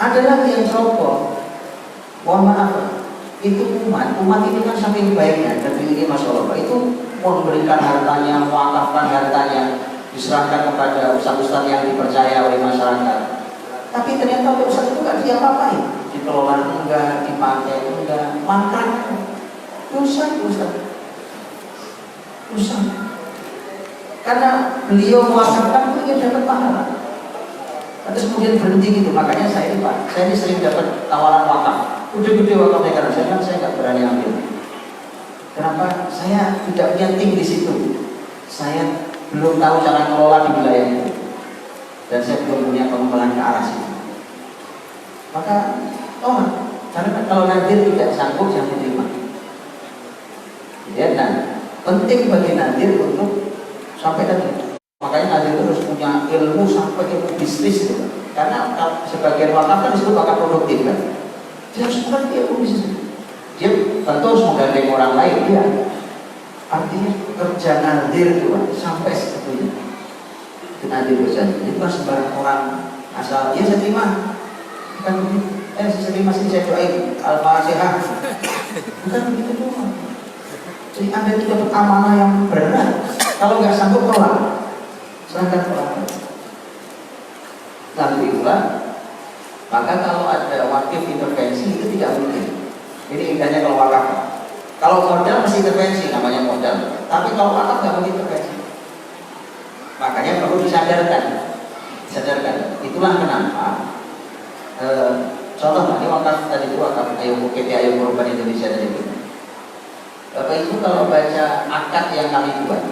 Ada lagi yang ceroboh. Mohon maaf, itu umat ini kan saking baiknya. Dan ini Masya Allah, itu memberikan hartanya, mewakafkan hartanya, diserahkan kepada ustaz-ustaz yang dipercaya oleh masyarakat. Tapi ternyata oleh ustaz itu nggak diapa-apain. Dikelola enggak, dipakai enggak, makan dosa. Karena beliau mewakafkan itu dia dapat pahala. Terus kemudian berhenti gitu. Makanya saya ini sering dapat tawaran wakaf. Gede-gede wakafnya, karena saya nggak berani ambil. Kenapa? Saya tidak punya tim di situ. Saya belum tahu cara mengelola di wilayah itu. Dan saya belum punya pengembangan ke arah situ. Maka karena kalau nadir tidak sanggup, jangan diterima. Ya, nah, penting bagi nadir untuk sampai tadi. Makanya nadir itu harus punya ilmu sampai ilmu bisnis gitu. Karena sebagian wakaf kan disebut wakaf produktif kan. Dia harus mengerti ilmu bisnis. Dia tentu harus menggandeng orang lain, ya. Artinya kerja nadir itu sampai sebetulnya. Itu nadir berjaya. Itu kan sembarang orang asal dia saya terima. Bukan begitu. Saya terima sini, saya doain Al-Fatihah. Bukan begitu doang. Jadi Anda itu dapat amanah yang berat. Kalau nggak sanggup tolak, serahkan ke orang lain. Nah itulah. Maka kalau ada wakif intervensi itu tidak mungkin. Ini indahnya kalau wakaf. Kalau modal mesti intervensi, namanya modal. Tapi kalau wakaf nggak mungkin intervensi. Makanya perlu disadarkan. Itulah kenapa. Contoh tadi wakaf tadi itu wakaf Ayo Korban Indonesia tadi itu. Bapak Ibu kalau baca akad yang kami buat,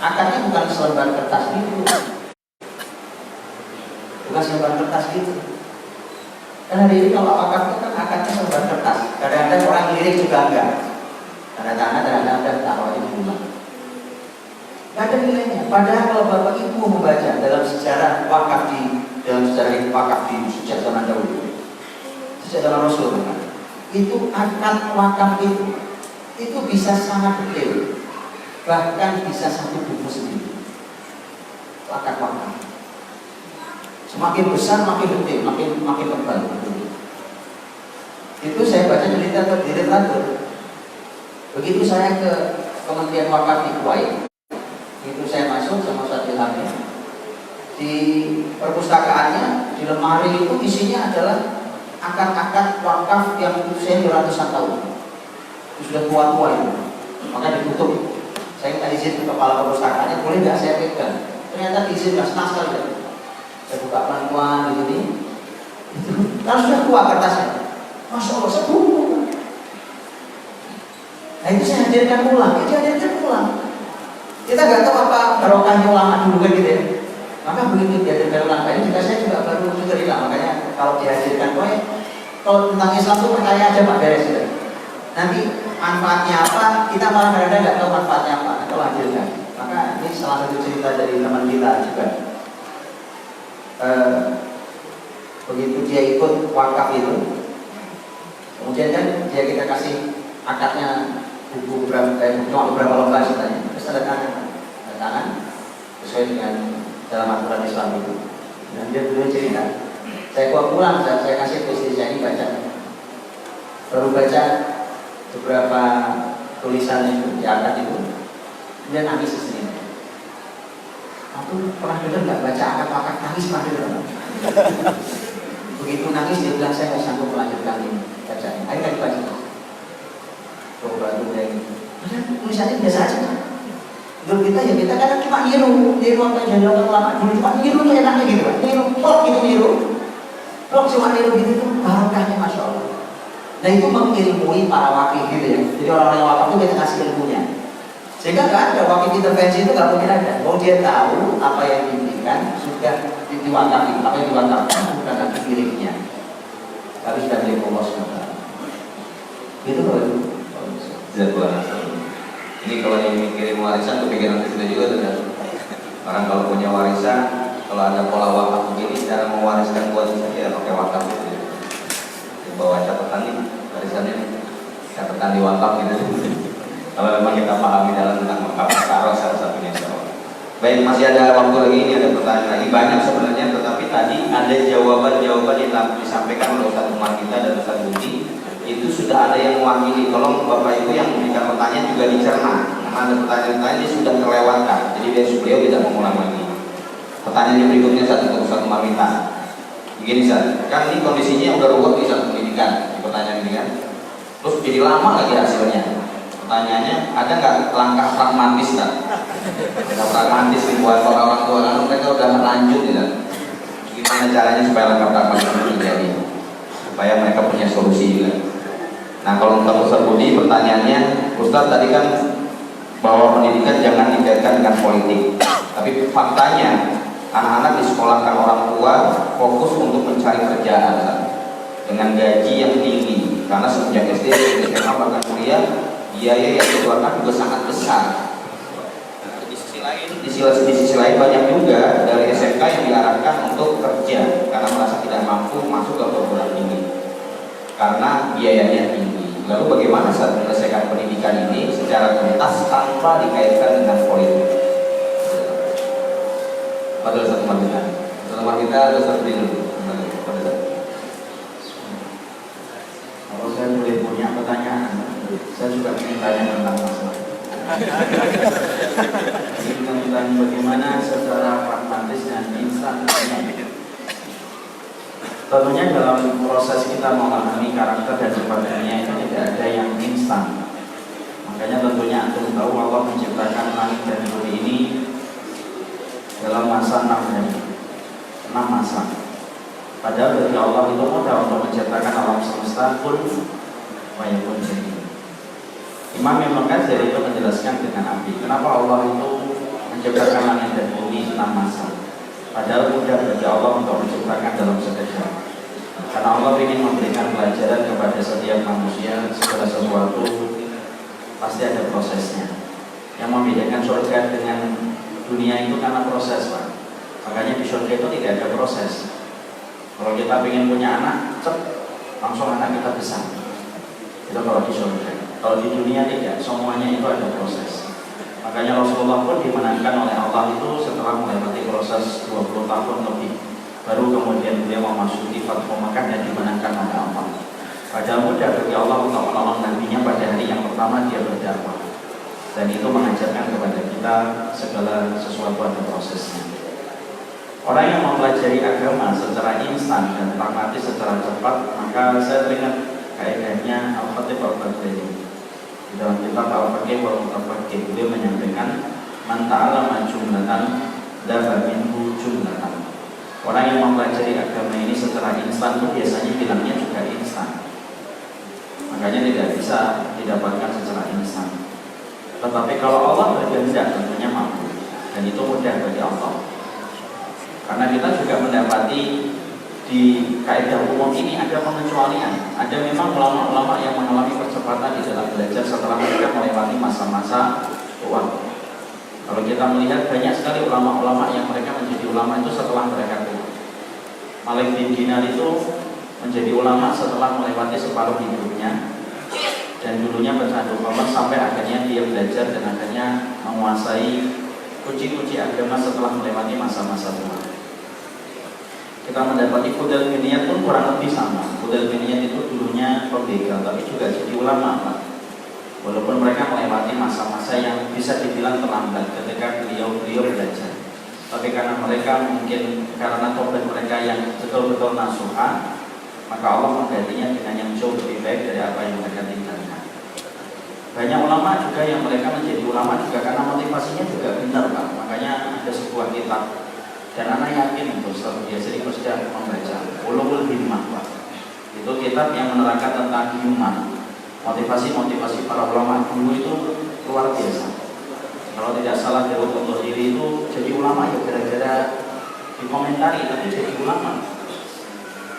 akadnya bukan selembar kertas gitu, Karena hari ini kalau akad itu kan akadnya selembar kertas. Kadang-kadang orang lirik juga enggak. Tanda tangan, ada taruh di bunga. nggak ada nilainya. Padahal kalau bapak ibu membaca dalam sejarah wakaf di sejak zaman dahulu, sejak zaman Rasul, itu akad wakaf itu bisa sangat detail, bahkan bisa satu buku sendiri. Akad wakaf semakin besar makin detail, makin tebal. Itu saya baca di literatur. Begitu saya ke Kementerian Wakaf di Kuwait, itu saya masuk sama Ustaz Ilhamnya. Di perpustakaannya, di lemari itu isinya adalah akad-akad wakaf yang usianya ratusan tahun. Itu sudah tua-tua itu. Maka ditutup. Saya minta izin ke kepala perpustakaannya, boleh nggak saya pegang? Ternyata diizinkan, senang sekali. Saya buka pelan-pelan begini. Kan sudah tua kertasnya. Masya Allah, saya buku. Nah itu saya hadirkan pulang, Kita nggak tahu apa barokahnya ulama dulu kan gitu ya. Maka begitu dihadirkan ulama ini juga saya juga baru cerita. Makanya kalau dihadirkan, kalau tentang Islam itu percaya aja Pak, beres ya. Nanti manfaatnya apa, kita malah kadang-kadang nggak tahu manfaatnya apa. Kalau hadirkan, maka ini salah satu cerita dari teman kita juga. Begitu dia ikut wakaf itu, kemudian kan dia kita kasih akadnya buku cuma beberapa lembar sebenarnya, terus tanda tangan sesuai dengan dalam aturan Islam itu. Dan dia dulu cerita, saya bawa pulang, saya kasih ke istri saya ini baca, baru baca beberapa tulisan itu di akad itu, dia nangis istrinya. Aku pernah dengar nggak baca akad nangis, pernah dengar? Begitu nangis dia bilang saya nggak sanggup melanjutkan ini bacanya. Akhirnya dibaca. Coba tuh kayak gitu. Tulisannya biasa aja. Menurut kita ya kita kadang cuma niru apa yang dilakukan ulama dulu, cuma niru tuh enaknya gitu kan. Niru. Plok cuma niru gitu tuh barokahnya Masya Allah. Nah itu mengilmui para wakil gitu ya. Jadi orang-orang yang wakil itu kita kasih ilmunya. Sehingga nggak ada wakil intervensi itu nggak mungkin ada. Mau dia tahu apa yang diberikan sudah diwakili, apa yang diwakilkan bukan lagi miliknya, tapi sudah milik Allah SWT. Gitu loh itu. Ini kalau yang mikirin warisan kepikiran kita juga tuh. Orang kalau punya warisan, kalau ada pola wakaf begini, cara mewariskan buat saya pakai wakaf gitu. Bawa catatan nih warisannya, catatan di wakaf gitu. Kalau memang kita pahami dalam tentang wakaf taruh salah satunya. Baik, masih ada waktu lagi, ini ada pertanyaan lagi banyak sebenarnya, tetapi tadi ada jawaban-jawaban yang telah disampaikan oleh Ustaz Umar kita dan Ustaz Budi. Itu sudah ada yang mewakili. Tolong Bapak Ibu yang memberikan pertanyaan juga dicerna, karena ada pertanyaan-pertanyaan ini sudah terlewatkan, jadi beliau tidak mengulang lagi. Pertanyaan yang berikutnya saat itu Ustaz Umar minta begini Ustaz, kan ini kondisinya udah ruwet di satu pendidikan di pertanyaan ini kan, terus jadi lama lagi hasilnya. Pertanyaannya, ada nggak langkah pragmatis kan? Ada pragmatis dibuat orang tua, kan mereka udah lanjut gitu. Gimana caranya supaya langkah pragmatis itu terjadi, supaya mereka punya solusi juga. Nah kalau untuk Ustaz Budi, pertanyaannya, Ustaz tadi kan bahwa pendidikan jangan dikaitkan dengan politik, tapi faktanya anak-anak disekolahkan orang tua fokus untuk mencari kerjaan dengan gaji yang tinggi, karena sejak SD, SMA bahkan kuliah biaya yang dikeluarkan juga sangat besar. Di sisi lain banyak juga dari SMK yang diarahkan untuk kerja karena merasa tidak mampu masuk ke perguruan tinggi karena biayanya tinggi. Lalu bagaimana saat menyelesaikan pendidikan ini secara tuntas tanpa dikaitkan dengan politik? Padahal satu teman kita ada satu dulu. Kalau saya boleh punya pertanyaan, saya juga ingin tanya tentang masalah tentang bagaimana secara pragmatis dan instan. Tentunya dalam proses kita memahami karakter dan sifat dunia itu tidak ada yang instan. Makanya tentunya antum tahu Allah menciptakan langit dan bumi ini dalam masa 6 hari, 6 masa. Padahal bagi Allah itu mudah untuk menciptakan alam semesta pun wayapun jadi. Imam yang Al-Ghazali itu menjelaskan dengan api. Kenapa Allah itu menciptakan langit dan bumi 6 masa? Padahal mudah bagi Allah untuk menciptakan dalam sekejap. Karena Allah ingin memberikan pelajaran kepada setiap manusia, segala sesuatu pasti ada prosesnya. Yang membedakan surga dengan dunia itu karena proses, Pak. Makanya di surga itu tidak ada proses. Kalau kita ingin punya anak, langsung anak kita besar. Itu kalau di surga. Kalau di dunia tidak, semuanya itu ada proses. Makanya Rasulullah pun dimenangkan oleh Allah itu setelah melewati proses 20 tahun lebih. Baru kemudian beliau memasuki Fathu Makkah dan dimenangkan oleh Allah. Padahal mudah bagi Allah untuk menolong nabinya pada hari yang pertama dia berdakwah. Dan itu mengajarkan kepada kita segala sesuatu ada prosesnya. Orang yang mempelajari agama secara instan dan pragmatis secara cepat, maka saya teringat kaidahnya Al-Khatib Al-Baghdadi. Di dalam kitab Al-Faqih wal Mutafaqih beliau menyampaikan man ta'allama jumlatan dafa minhu jumlatan. Orang yang mempelajari agama ini secara instan itu biasanya bilangnya juga instan. Makanya tidak bisa didapatkan secara instan. Tetapi kalau Allah berkehendak tentunya mampu, dan itu mudah bagi Allah. Karena kita juga mendapati di kaidah umum ini ada pengecualian. Ada memang ulama-ulama yang mengalami percepatan di dalam belajar setelah mereka melewati masa-masa tua. Kalau kita melihat banyak sekali ulama-ulama yang mereka menjadi ulama itu setelah mereka tua. Malik bin Dinar itu menjadi ulama setelah melewati separuh hidupnya, dan dulunya pecandu khamr sampai akhirnya dia belajar dan akhirnya menguasai kunci-kunci agama setelah melewati masa-masa tua. Kita mendapati Fudail bin Iyad pun kurang lebih sama. Fudail bin Iyad itu dulunya pembegal tapi juga jadi ulama, Pak. Walaupun mereka melewati masa-masa yang bisa dibilang terlambat ketika beliau belajar. Tapi karena mereka mungkin karena tobat mereka yang betul-betul nasuha, maka Allah menggantinya dengan yang jauh lebih baik dari apa yang mereka tinggalkan. Banyak ulama juga yang mereka menjadi ulama juga karena motivasinya juga benar, Pak. Makanya ada sebuah kitab, dan anak yakin itu setelah dia sering sudah membaca Ulumul Himmah, Pak. Itu kitab yang menerangkan tentang himmah. Motivasi-motivasi para ulama dulu itu luar biasa. Kalau tidak salah Daud Al-Dhahiri itu jadi ulama ya gara-gara dikomentari, tapi jadi ulama.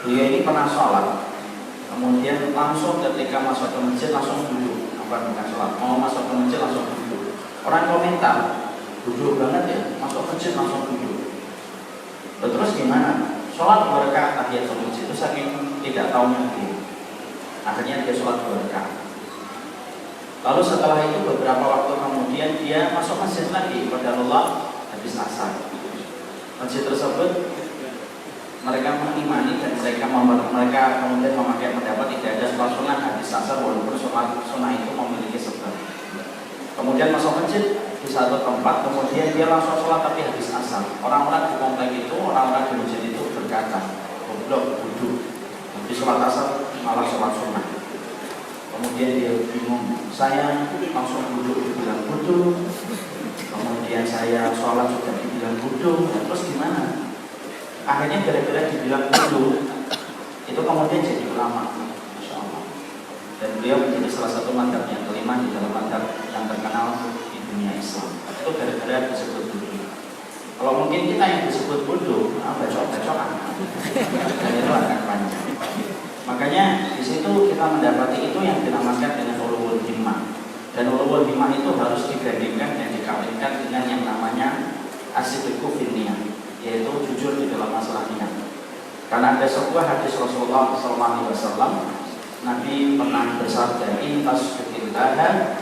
Beliau ini pernah sholat, kemudian langsung ketika masuk ke masjid langsung duduk. Bukan sholat, mau masuk ke masjid langsung duduk. Orang komentar, duduk banget ya, masuk ke masjid langsung duduk. Terus gimana? Sholat 2 rakaat tahiyatul masjid itu saking tidak tahunya dia. Akhirnya dia sholat 2 rakaat. Lalu setelah itu beberapa waktu kemudian dia masuk masjid lagi pada Allah habis asar. Masjid tersebut mereka mengimani dan mereka kemudian memakai pendapat tidak ada sholat sunnah habis asar, walaupun sholat sunnah itu memiliki sebab. Kemudian masuk masjid di satu tempat, kemudian dia langsung sholat tapi habis asar. Orang-orang di komplek itu, orang-orang di masjid itu berkata, goblok, duduk. Habis sholat asar malah sholat sunnah. Kemudian dia bingung, saya langsung duduk dibilang bodoh. Kemudian saya sholat juga dibilang bodoh. Ya, terus gimana? Akhirnya gara-gara dibilang bodoh, itu kemudian jadi ulama, Masya Allah. Dan beliau menjadi salah satu madhab yang kelima di dalam madhab yang terkenal di dunia Islam. Itu gara-gara disebut bodoh. Kalau mungkin kita yang disebut bodoh, bacok-bacokan, itu akan panjang. Makanya di situ kita mendapati itu yang dinamakan dengan ulumul himmah. Dan ulumul himmah itu harus digandingkan dan dikawinkan dengan yang namanya as-sidqu fin niyah, yaitu jujur di dalam masalah niat. Karena ada sebuah hadis Rasulullah SAW, Nabi pernah bersabda, in tasdiqillaha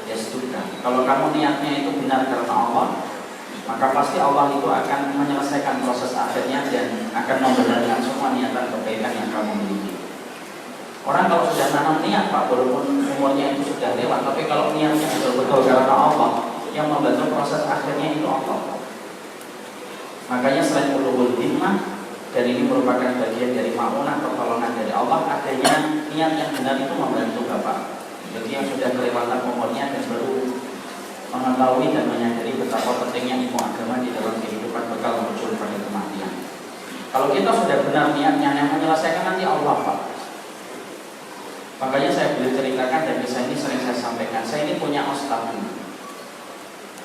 yasduka. Kalau kamu niatnya itu benar karena Allah, maka pasti Allah itu akan menyelesaikan proses akhirnya dan akan membenarkan semua niatan kebaikan yang kamu miliki. Orang kalau sudah tanam niat, Pak, walaupun umurnya itu sudah lewat, tapi kalau niatnya betul-betul karena Allah, yang membantu proses akhirnya itu Allah. Makanya selain ulumul himmah, dan ini merupakan bagian dari ma'unah pertolongan dari Allah, adanya niat yang benar itu membantu Bapak. Jadi yang sudah kelewatan umurnya dan baru mengetahui dan menyadari betapa pentingnya ilmu agama di dalam kehidupan bekal menuju pada kematian. Kalau kita sudah benar niatnya, yang menyelesaikan nanti Allah, Pak. Makanya saya boleh ceritakan dan kisah ini sering saya sampaikan. Saya ini punya ustaz,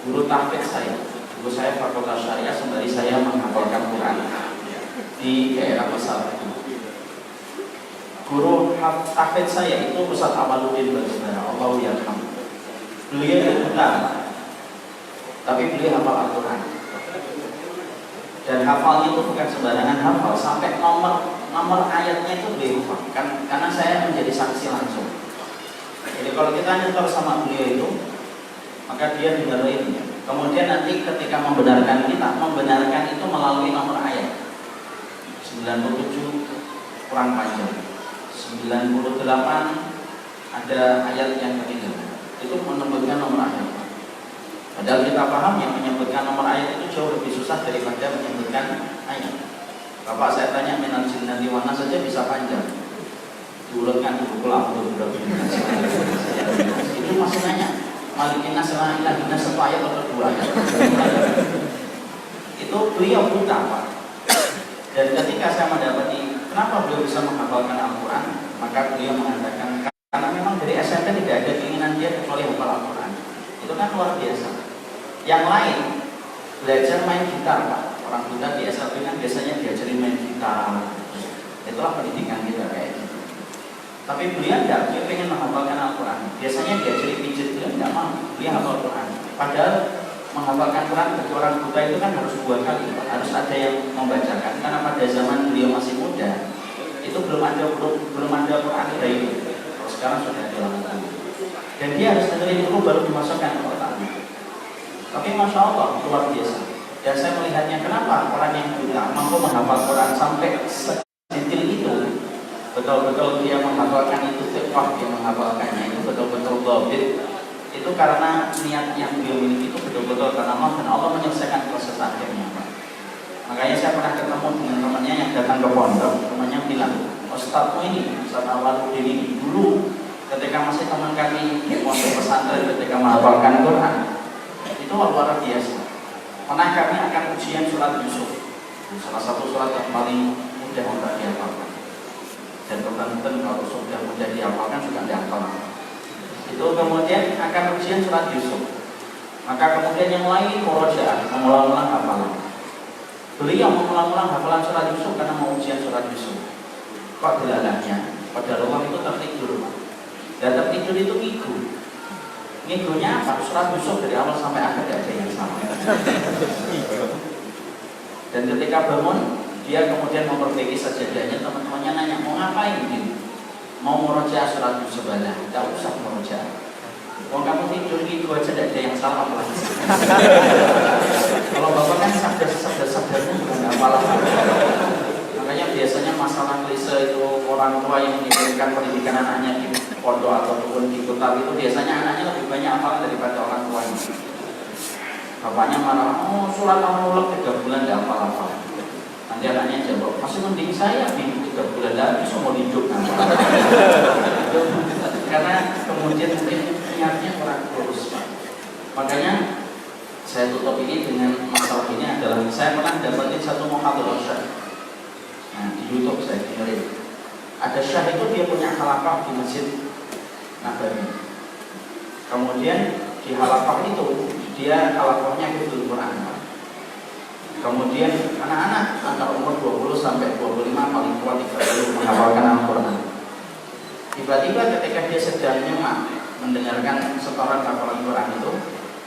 guru tahfidz saya. Guru saya Fakultas Syariah sembari saya menghafalkan Quran di daerah Besar. Guru tahfidz saya itu Ustaz Amaluddin Batubara, Allahu yarham. Beliau itu benar tapi beliau hafal Al-Quran. Dan hafalnya itu bukan sembarangan hafal, sampai nomor ayatnya itu beliau hafal. Karena saya menjadi saksi langsung. Jadi kalau kita nyetor sama beliau itu, maka dia dengar ini. Kemudian nanti ketika membenarkan kita, membenarkan itu melalui nomor ayat 97 kurang panjang, 98 ada ayat yang ketiga, itu menyebutkan nomor ayat. Padahal kita paham yang menyebutkan nomor ayat itu jauh lebih susah daripada menyebutkan ayat. Bapak saya tanya minal jinnati wan nas saja bisa panjang, diulatkan di buku untuk berapa itu masih nanya malikin nas la ilaha illallah satu ayat atau dua ayat. Itu beliau buta Pak. Dan ketika saya mendapati kenapa beliau bisa menghafalkan Al-Quran, maka beliau mengatakan karena memang dari SMP tidak ada keinginan dia kecuali hafal Al-Quran. Itu kan luar biasa. Yang lain belajar main gitar Pak. Orang kita di SMP kan biasanya diajari main gitar. Itulah pendidikan kita kayak gitu. Tapi beliau tidak, dia pengen menghafalkan Al-Quran. Biasanya diajari pijit, beliau tidak mau. Dia hafal Al-Quran. Padahal menghafalkan Quran bagi orang buta itu kan harus 2 kali Pak. Harus ada yang membacakan. Karena pada zaman beliau masih muda, itu belum ada Quran dari itu. Kalau sekarang sudah ada langsung. Dan dia harus dengerin dulu baru dimasukkan ke otaknya. Tapi Masya Allah luar biasa. Dan saya melihatnya kenapa orang yang buta mampu menghafal Quran sampai sedetail itu. Betul-betul dia menghafalkan itu, tiqah dia menghafalkannya itu betul-betul dhabit. Itu karena niat yang beliau miliki itu betul-betul karena Allah, dan Allah menyelesaikan proses akhirnya Pak. Makanya saya pernah ketemu dengan temannya yang datang ke pondok. Temannya bilang, Ustadzmu ini, Ustadz Awaludin ini dulu ketika masih teman kami di pondok pesantren ketika menghafalkan Quran itu luar biasa. Pernah kami akan ujian surat Yusuf, salah satu surat yang paling mudah untuk dihafalkan. Dan kebanten kalau sudah mudah dihafalkan juga dihafal. Itu kemudian akan ujian surat Yusuf. Maka kemudian yang lain murojaah, mengulang-ulang hafalan. Beliau mengulang-ulang hafalan surat Yusuf karena mau ujian surat Yusuf. Kok dilalahnya? Pada Allah itu tertidur. Dan tertidur itu ngigu. Ngigunya apa? Surat Yusuf dari awal sampai akhir tidak ada yang sama. Dan ketika bangun, dia kemudian memperbaiki sajadahnya. Teman-temannya nanya, mau ngapain ini? Mau murojaah surat Yusuf aja, tidak usah murojaah. Kalau kamu tidur gitu aja tidak ada yang salah apalagi. Kalau bapak kan sabda-sabdanya juga nggak malah. Makanya biasanya masalah klise itu orang tua yang menginginkan pendidikan anaknya di pondok ataupun di kota itu biasanya anaknya lebih banyak hafalan daripada orang tuanya. Bapaknya marah, oh surat Al-Mulk 3 bulan tidak hafal-hafal. Nanti anaknya jawab, masih mending saya hidup 3 bulan lagi semua hidup nanti. Karena kemudian mungkin niatnya kurang lurus. Makanya saya tutup ini dengan masalah ini adalah saya pernah dapetin satu muhadharah syah. Nah di YouTube saya dengerin. Ada syah itu dia punya halaqah di Masjid Nabawi. Kemudian di halaqah itu dia halaqahnya hifdzul Quran. Kemudian anak-anak antara umur 20 sampai 25 paling kuat 30 menghafalkan Al-Quran. Tiba-tiba ketika dia sedang nyemak mendengarkan setoran hafalan Quran itu,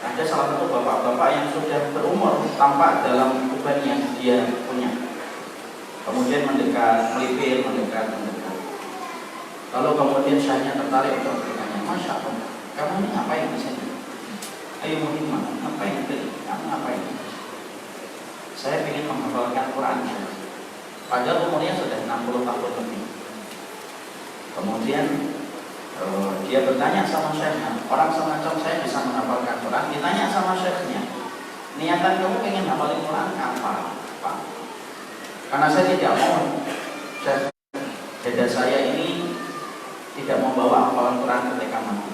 ada salah satu bapak-bapak yang sudah berumur tampak dalam uban yang dia punya. Kemudian mendekat, melipir, mendekat. Lalu kemudian syahnya tertarik untuk bertanya, Masya Allah, kamu ini ngapain di sini? Ayo Muhammad, ngapain ini? Kamu ngapain? Saya ingin menghafalkan Quran. Padahal umurnya sudah 60 tahun lebih. Kemudian dia bertanya sama syekhnya, orang semacam saya bisa menghafalkan Quran. Ditanya sama syekhnya, niatan kamu ingin hafalin Quran apa? Pak? Karena saya tidak mau syekh dada saya ini tidak membawa hafalan Quran ketika mati.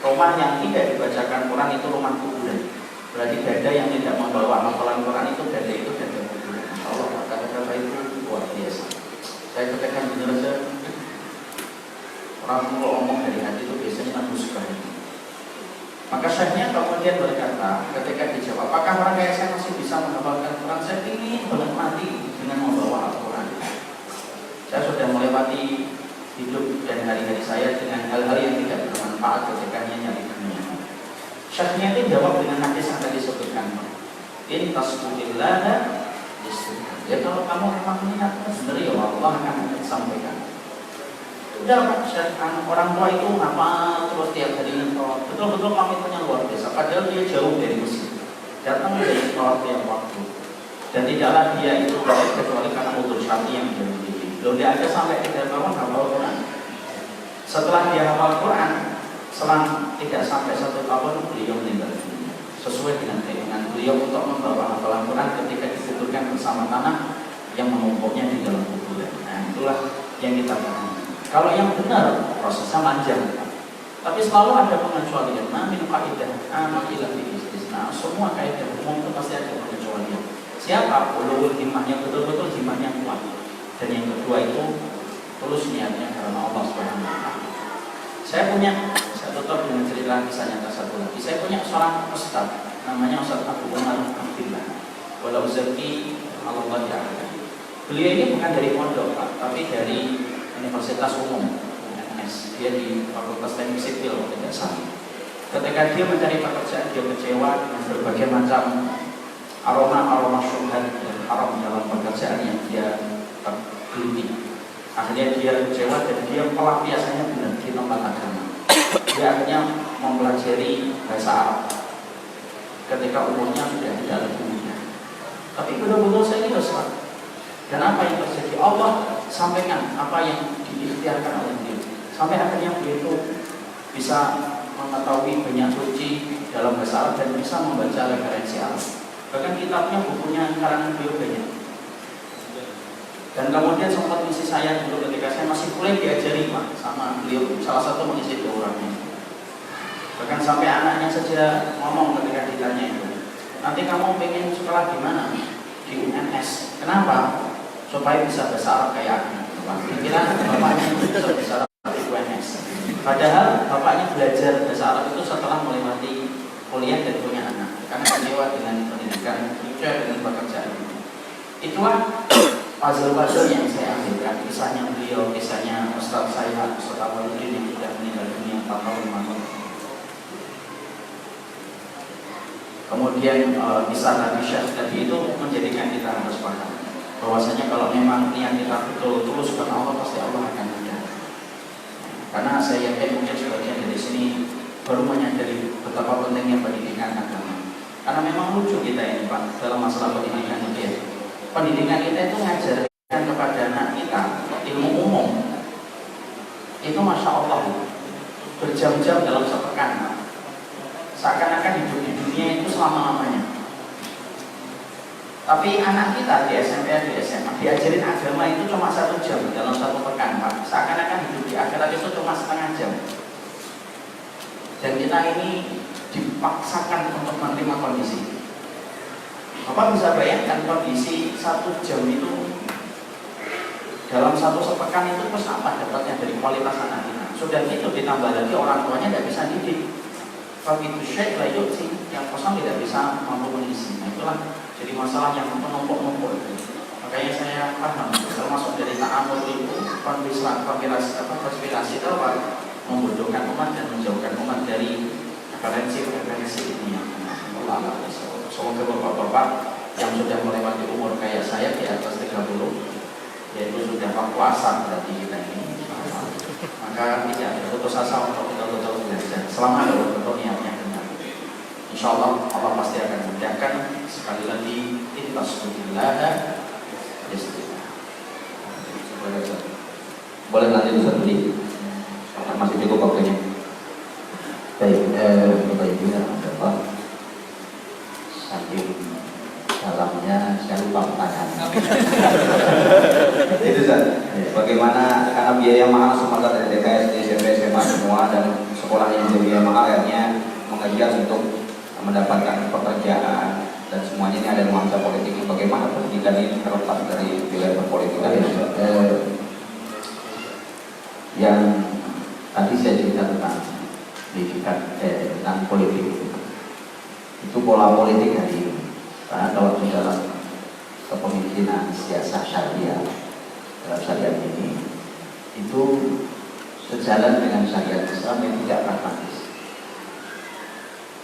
Rumah yang tidak dibacakan Quran itu rumah kuburan. Berarti dada yang tidak membawa hafalan Quran itu dada kuburan. Insya Allah kata-kata itu luar biasa. Saya katakan benar saja. Orang kalau ngomong dari hati itu biasanya nembus ke hati. Maka syekhnya kemudian berkata ketika dijawab, apakah orang kayak saya masih bisa menghafalkan Quran? Saya ingin banget mati dengan membawa Al-Quran. Saya sudah melewati hidup dan hari-hari saya dengan hal-hal yang tidak bermanfaat ketika nyari dunia. Syekhnya itu jawab dengan hadis yang tadi disebutkan. In tasbihillah yasbihka. Ya kalau kamu memang niat benar ya Allah akan sampaikan. Udah Pak Syekh, orang tua itu ngapa terus tiap hari sholat. Betul-betul komitmennya luar biasa. Padahal dia jauh dari masjid. Datang dari sholat tiap waktu. Dan tidaklah dia itu baik kecuali karena utur syar'i yang dia miliki. Belum dia ada sampai 3 tahun hafal Quran. Setelah dia hafal Quran, selang tidak sampai 1 tahun beliau meninggal dunia. Sesuai dengan keinginan beliau untuk membawa hafalan Quran ketika dikuburkan bersama tanah yang menumpuknya di dalam kuburan. Nah itulah yang kita pahami. Kalau yang benar prosesnya panjang, tapi selalu ada pengecualian. Min kaidah ila fi istisna. Semua kaidah umum itu pasti ada pengecualian. Siapa ulul himmahnya betul-betul himmahnya kuat. Dan yang kedua itu tulus niatnya karena Allah Subhanahu wa taala. Saya tutup dengan cerita kisah nyata satu lagi. Saya punya seorang ustaz namanya Ustaz Abu Umar Abdillah. Walau zaki Allah Ta'ala. Beliau ini bukan dari pondok Pak, tapi dari Universitas Umum UNS. Dia di Fakultas Teknik Sipil tidak salah. Ketika dia mencari pekerjaan, dia kecewa dengan berbagai macam aroma syubhat dan haram dalam pekerjaan yang dia geluti. Akhirnya dia kecewa dan dia pelampiasannya benar di tempat agama. Dia akhirnya mempelajari bahasa Arab ketika umurnya sudah tidak lagi muda. Tapi betul-betul serius Pak. Dan apa yang terjadi? Allah sampaikan apa yang diikhtiarkan oleh beliau. Sampai akhirnya beliau itu bisa mengetahui banyak suci dalam bahasa Arab dan bisa membaca referensi Arab. Bahkan kitabnya, bukunya karangan beliau banyak. Dan kemudian sempat mengisi saya dulu ketika saya masih kuliah diajari Pak sama beliau, salah satu mengisi orangnya. Bahkan sampai anaknya saja ngomong ketika ditanya itu, nanti kamu pengen sekolah di mana? Di UNS. Kenapa? Supaya bisa bahasa Arab kayak aku. Kira bapaknya itu bisa bahasa Arab di UNS. Padahal bapaknya belajar bahasa Arab itu setelah melewati kuliah dan punya anak. Karena kecewa dengan pendidikan, kecewa dengan pekerjaan. Itulah puzzle-puzzle yang saya ambilkan. Kisahnya beliau, kisahnya Ustaz saya, Ustaz Awaludin yang sudah meninggal dunia 4 tahun 5 tahun. Kemudian kisah Nabi Syekh tadi itu menjadikan kita harus paham bahwasanya kalau memang niat kita betul tulus karena Allah, pasti Allah akan mudah. Karena saya yakin mungkin sebagian dari sini baru menyadari betapa pentingnya pendidikan agama. Karena memang lucu kita ini Pak dalam masalah pendidikan itu ya. Pendidikan kita itu mengajarkan kepada anak kita ilmu umum. Itu Masya Allah berjam-jam dalam sepekan Pak. Seakan-akan hidup di dunia itu selama-lamanya. Tapi anak kita di SMP, di SMA diajarin agama itu cuma 1 jam dalam 1 pekan Pak. Seakan-akan hidup di akhirat itu cuma setengah jam. Dan kita ini dipaksakan untuk menerima kondisi. Bapak bisa bayangkan kondisi 1 jam itu dalam 1 sepekan itu terus apa dapatnya dari kualitas anak kita. Sudah itu ditambah lagi orang tuanya tidak bisa didik. Begitu syekh layuk sih yang kosong tidak bisa mampu mengisi. Nah itulah jadi masalah yang menumpuk-numpuk. Makanya saya paham termasuk dari ta'amul itu konspirasi itu apa? Membodohkan umat dan menjauhkan umat dari referensi ini. Allah. Semoga bapak-bapak yang sudah melewati umur kayak saya di atas 30, yaitu sudah puasa berarti kita ini, maka tidak putus asa untuk betul-betul belajar selama betul-betul niatnya benar. Insya Allah Allah pasti akan mudahkan. Sekali lagi intasbihillah istilah. Boleh nanti bisa beli, masih cukup waktunya. Baik, Bapak Ibu yang ada Pak, saking dalamnya saya lupa pertanyaan. Itu saja. Bagaimana karena biaya mahal semata dari DKS, SMP, SMA semua dan sekolah yang biaya mahal akhirnya mengejar untuk mendapatkan pekerjaan dan semuanya ini ada nuansa politik. Bagaimana pendidikan ini terlepas dari wilayah perpolitikan? Yang tadi saya cerita tentang pendidikan tentang politik itu pola politik hari ini. Karena kalau di dalam kepemimpinan siasat syariah dalam syariat ini itu sejalan dengan syariat Islam yang tidak pragmatis.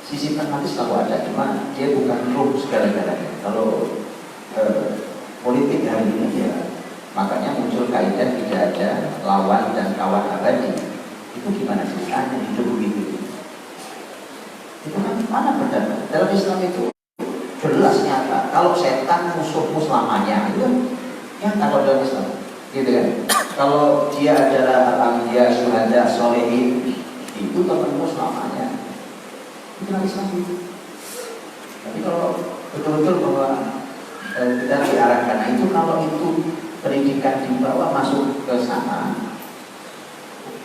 Sisi pragmatis selalu ada, cuma dia bukan ruh segala-galanya. Kalau politik hari ini ya, makanya muncul kaidah tidak ada lawan dan kawan abadi. Itu gimana ceritanya hidup begitu? Itu kan mana benar? Dalam Islam itu jelas nyata. Kalau setan musuhmu selamanya, itu kan nyata kalau dalam Islam, gitu kan? Kalau dia adalah dia syuhada, solehin, itu temanmu selamanya. Itu dalam Islam itu. Tapi kalau betul-betul bahwa kita diarahkan, nah itu kalau itu pendidikan di bawah masuk ke sana,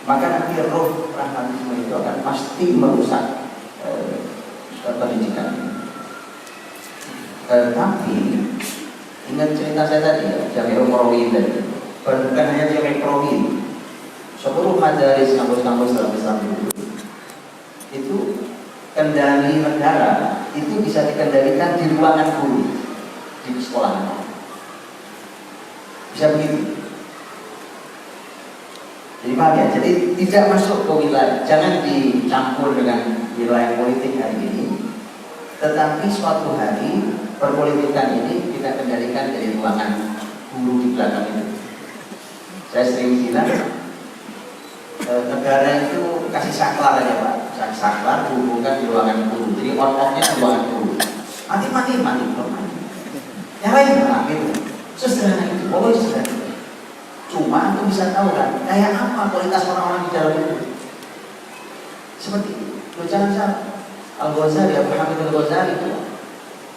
maka nanti roh pragmatisme itu akan pasti merusak pendidikan. Tapi ingat cerita saya tadi ya, Jami'ul Qarawi tadi. Bukan hanya Jami'ul Qarawi, seluruh madaris kampus-kampus dalam Islam itu kendali negara itu bisa dikendalikan di ruangan guru di sekolah. Bisa begitu. Jadi paham ya, jadi tidak masuk ke wilayah, jangan dicampur dengan wilayah politik hari ini. Tetapi suatu hari perpolitikan ini kita kendalikan dari ruangan guru di belakang itu. Saya sering bilang negara itu kasih saklar aja Pak, saklar dihubungkan di ruangan guru. Jadi on-off-nya di ruangan guru. Mati, belum mati. Yang lain gitu. Sesederhana itu, pokoknya sederhana. Cuma aku bisa tahu kan, kayak apa kualitas orang-orang di dalam itu. Seperti itu, jangan salah. Al-Ghazali, Abu Hamid Al-Ghazali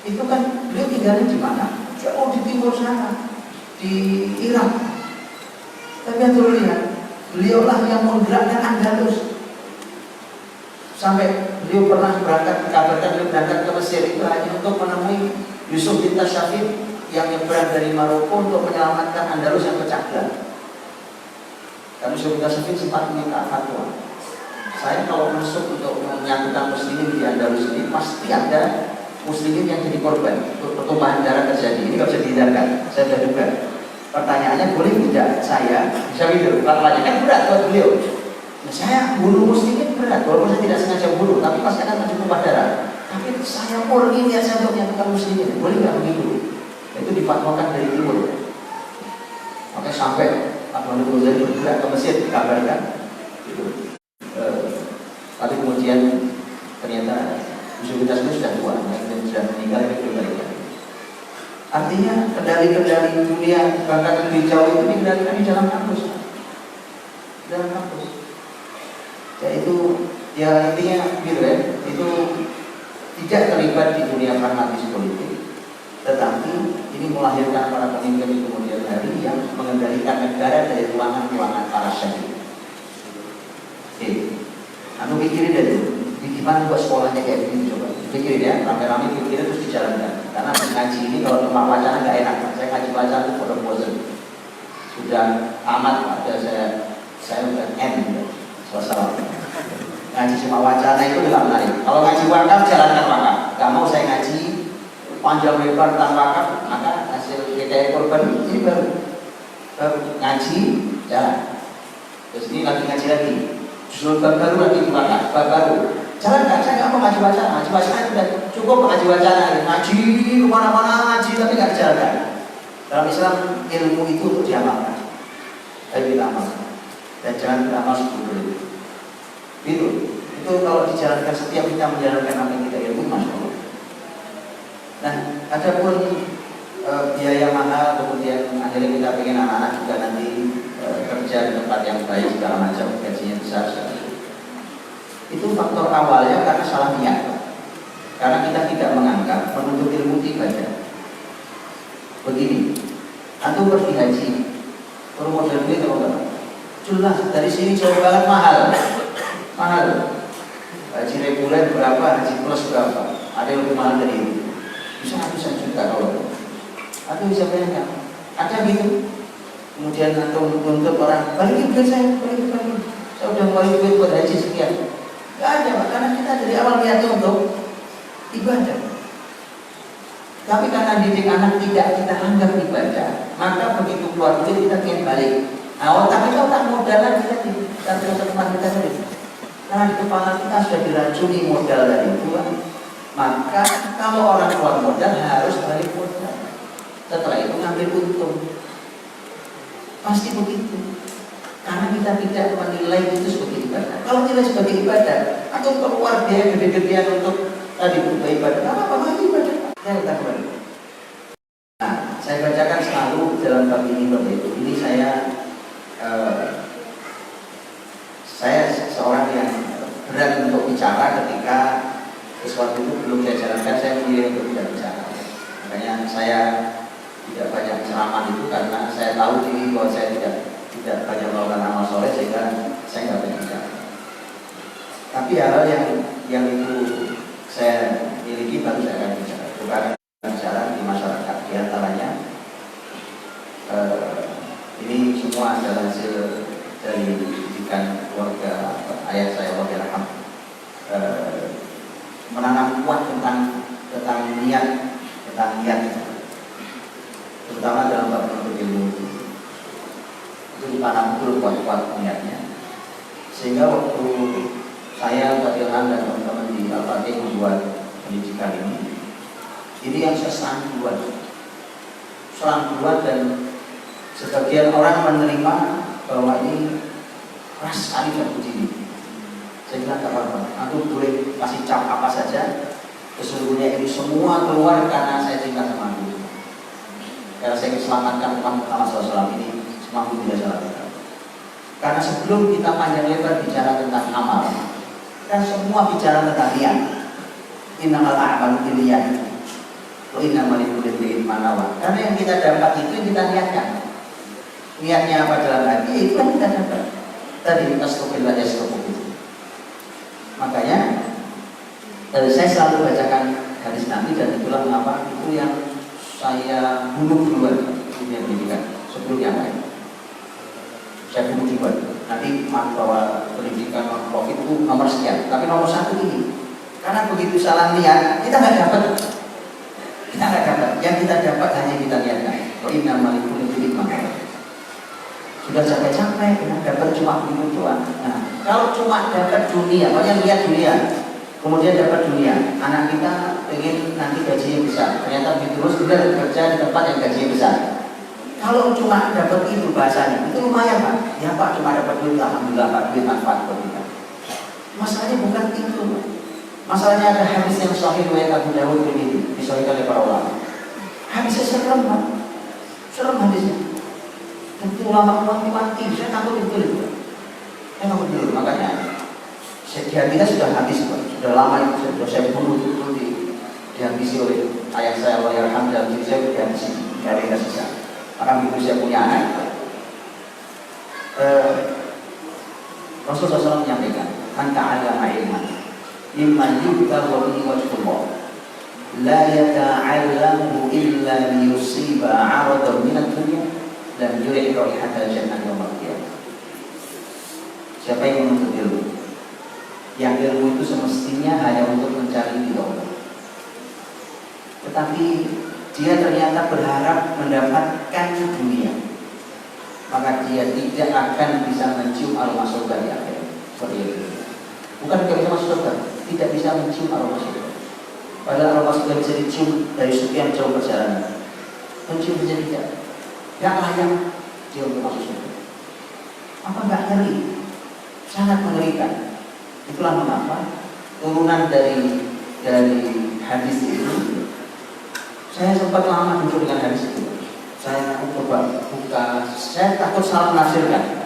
itu kan beliau tinggalnya di mana? Jauh di timur sana, di Irak. Tapi anda lihat, beliaulah yang menggerakkan Andalus. Sampai beliau pernah berangkat, dikabarkan beliau berangkat ke Mesir itu hanya untuk menemui Yusuf bin Tashafin yang nyebrang dari Maroko untuk menyelamatkan Andalus yang pecah belah. Karena Yusuf bin Tashafin sempat meminta fatwa. Saya kalau masuk untuk menyatukan muslimin di Andalus ini pasti ada muslimin yang jadi korban pertumpahan darah terjadi. Ini nggak bisa dihindarkan. Saya sudah duga. Pertanyaannya, boleh tidak saya bisa hidup? Fatwanya kan berat buat beliau. Nah, saya bunuh muslimin berat, walaupun saya tidak sengaja bunuh, tapi pasti akan terjadi tumpah darah. Tapi saya murni niat saya untuk menyatukan muslimin. Boleh nggak begitu? Itu difatwakan dari timur. Makanya sampai Abu Hamid Al-Ghazali bergerak ke Mesir dikabarkan. Gitu. Tapi kemudian ternyata Yusuf bin Tashafin sudah tua dan sudah meninggal itu berbalik. Artinya kendali-kendali dunia bahkan lebih jauh itu dikendalikan di dalam kampus. Dalam kampus. Yaitu ya intinya gitu ya, itu tidak terlibat di dunia pragmatis politik, tetapi ini melahirkan para pemimpin di kemudian hari yang mengendalikan negara dari ruangan-ruangan para syekh. Anu pikirin deh, gimana buat sekolahnya kayak begini coba. Pikirin ya, rame-rame pikirin terus dijalankan. Karena ngaji ini kalau cuma wacana nggak enak. Saya ngaji wacana itu udah bosan. Sudah tamat, ada saya udah N, selesai. Ngaji cuma wacana itu nggak menarik. Kalau ngaji wakaf, jalankan wakaf. Gak mau saya ngaji panjang lebar tentang wakaf, maka hasil kita korban ini baru ngaji jalan. Terus ini lagi ngaji lagi. Justru baru lagi dibakar, baru jalan kan, saya nggak mau ngaji wacana itu udah cukup ngaji wacana, ngaji kemana-mana ngaji tapi nggak dijalankan. Dalam Islam ilmu itu untuk diamalkan, tapi kita amalkan dan jangan beramal sebelum itu kalau dijalankan setiap kita menjalankan apa yang kita ilmu, masya Allah. Nah, ada pun biaya mahal, kemudian akhirnya kita ingin anak-anak juga nanti kerja di tempat yang baik segala macam, gajinya besar sekali. Itu faktor awalnya karena salah niat, karena kita tidak menganggap menuntut ilmu ibadah. Begini, antum pergi haji, perlu modal duit atau enggak? Jelas dari sini jauh banget mahal. Haji reguler berapa, haji plus berapa? Ada yang lebih mahal dari itu. Bisa ratusan juta kalau. Atau bisa bayangkan, ada gitu. Kemudian atau untuk orang balikin duit saya udah ngeluarin duit buat haji sekian. Gak ada Pak, karena kita dari awal niatnya untuk ibadah. Tapi karena didik anak tidak kita anggap ibadah, maka begitu keluar duit kita ingin balik. Nah, otak kita otak modalan kita di tempat kita tadi. Karena di kepala kita sudah diracuni modal dari itu, maka kalau orang keluar modal harus balik modal. Setelah itu ngambil untung. Pasti begitu. Karena kita tidak menilai itu sebagai ibadah. Kalau nilai sebagai ibadah, atau keluar biaya gede-gedean untuk tadi untuk ibadah, apa lagi ibadah? Ya kita kembali. Nah, saya bacakan selalu dalam bab ini begitu. Ini saya seorang yang berat untuk bicara ketika sesuatu itu belum saya jalankan, saya memilih untuk tidak bicara. Makanya saya tidak banyak ceramah itu karena saya tahu diri bahwa saya tidak banyak melakukan amal soleh sehingga saya nggak banyak bicara. Tapi hal yang itu saya miliki baru saya akan bicara. Bukan bicara di masyarakat. Di antaranya ini semua adalah hasil dari didikan keluarga ayah saya Wahyarham, menanam kuat tentang niat, terutama dalam bab menuntut ilmu itu ditanam betul kuat niatnya, sehingga waktu saya Wahyarham dan teman-teman di Al-Fatih membuat pendidikan ini yang saya serang buat dan sebagian orang menerima bahwa ini keras sekali dan begini. Saya bilang tak apa-apa, aku boleh kasih cap apa saja. Sesungguhnya ini semua keluar karena saya cinta sama aku. Karena saya selamatkan umat Muhammad SAW ini, semua aku tidak salah. Karena sebelum kita panjang lebar bicara tentang amal, kan semua bicara tentang niat. Innamal a'malu binniyat wa innamal likulli imri'in ma nawa. Karena yang kita dapat itu yang kita niatkan. Niatnya apa dalam hati, itu yang kita dapat. Tadi astagfirullah itu. Makanya saya selalu bacakan hadis Nabi dan itulah mengapa itu yang saya bunuh duluan dunia pendidikan sebelum yang lain. Saya bunuh duluan. Nanti bahwa pendidikan non-profit itu nomor sekian, tapi nomor satu ini. Karena begitu salah niat, kita nggak dapat. Yang kita dapat hanya kita niatkan. Innamal likulli imri'in ma nawa. Sudah capek-capek, dapat cuma begitu doang. Nah, kalau cuma dapat dunia, makanya lihat dunia, kemudian dapat dunia. Anak kita ingin nanti gajinya besar, ternyata terus dia kerja di tempat yang gajinya besar. Kalau cuma dapat itu bahasanya, itu lumayan Pak. Ya Pak, cuma dapat duit, alhamdulillah Pak, duit manfaat buat kita. Masalahnya bukan itu. Masalahnya ada hadis yang sahih riwayat Abu Dawud ini disahihkan oleh para ulama. Hadisnya serem Pak, serem hadisnya. Itu ulama mati, saya takut itu. Makanya di hati kita sudah habis, sudah lama itu sudah saya bunuh itu dihabisi oleh ayah saya Wahyarham dan diri saya dihabisi dari sisa. Maka begitu saya punya anak, Rasulullah SAW menyampaikan, "Man ta'allama ilman mimma yubtagha bihi wajhullah, la yata'allamu illa liyusiba 'aradan min ad-dunya." Dan yurih raihata jannah yaumil qiyamah. Siapa yang menuntut ilmu? Yang ilmu itu semestinya hanya untuk mencari ridho Allah. Tetapi dia ternyata berharap mendapatkan dunia, maka dia tidak akan bisa mencium aroma surga di akhirat. Seperti itu. Bukan tidak bisa masuk surga, tidak bisa mencium aroma surga. Padahal aroma surga bisa dicium dari sekian jauh perjalanan. Mencium saja tidak. Gak layak dia untuk masuk surga. Apa gak ngeri? Sangat mengerikan. Itulah mengapa turunan dari hadis itu, saya sempat lama duduk dengan hadis itu. Saya coba buka, saya takut salah menafsirkan.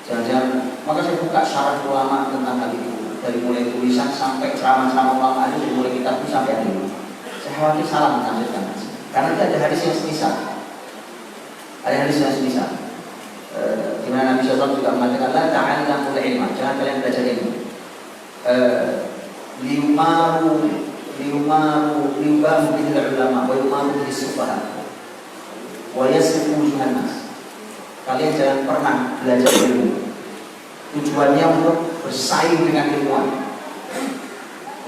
Jangan-jangan, maka saya buka syarah ulama tentang hal itu, dari mulai tulisan sampai ceramah-ceramah ulama ada, dari mulai kitab itu sampai hari ini. Saya khawatir salah menafsirkan, karena itu ada hadis yang semisal. Ada hadis yang semisal, di mana Nabi SAW juga mengatakan, la ta'allamul ilma, jangan kalian belajar ilmu. Liumaru bil ulama wa yumaru bis sufaha wa yasrifu wujuhan nas. Kalian jangan pernah belajar ilmu tujuannya untuk bersaing dengan ilmuwan.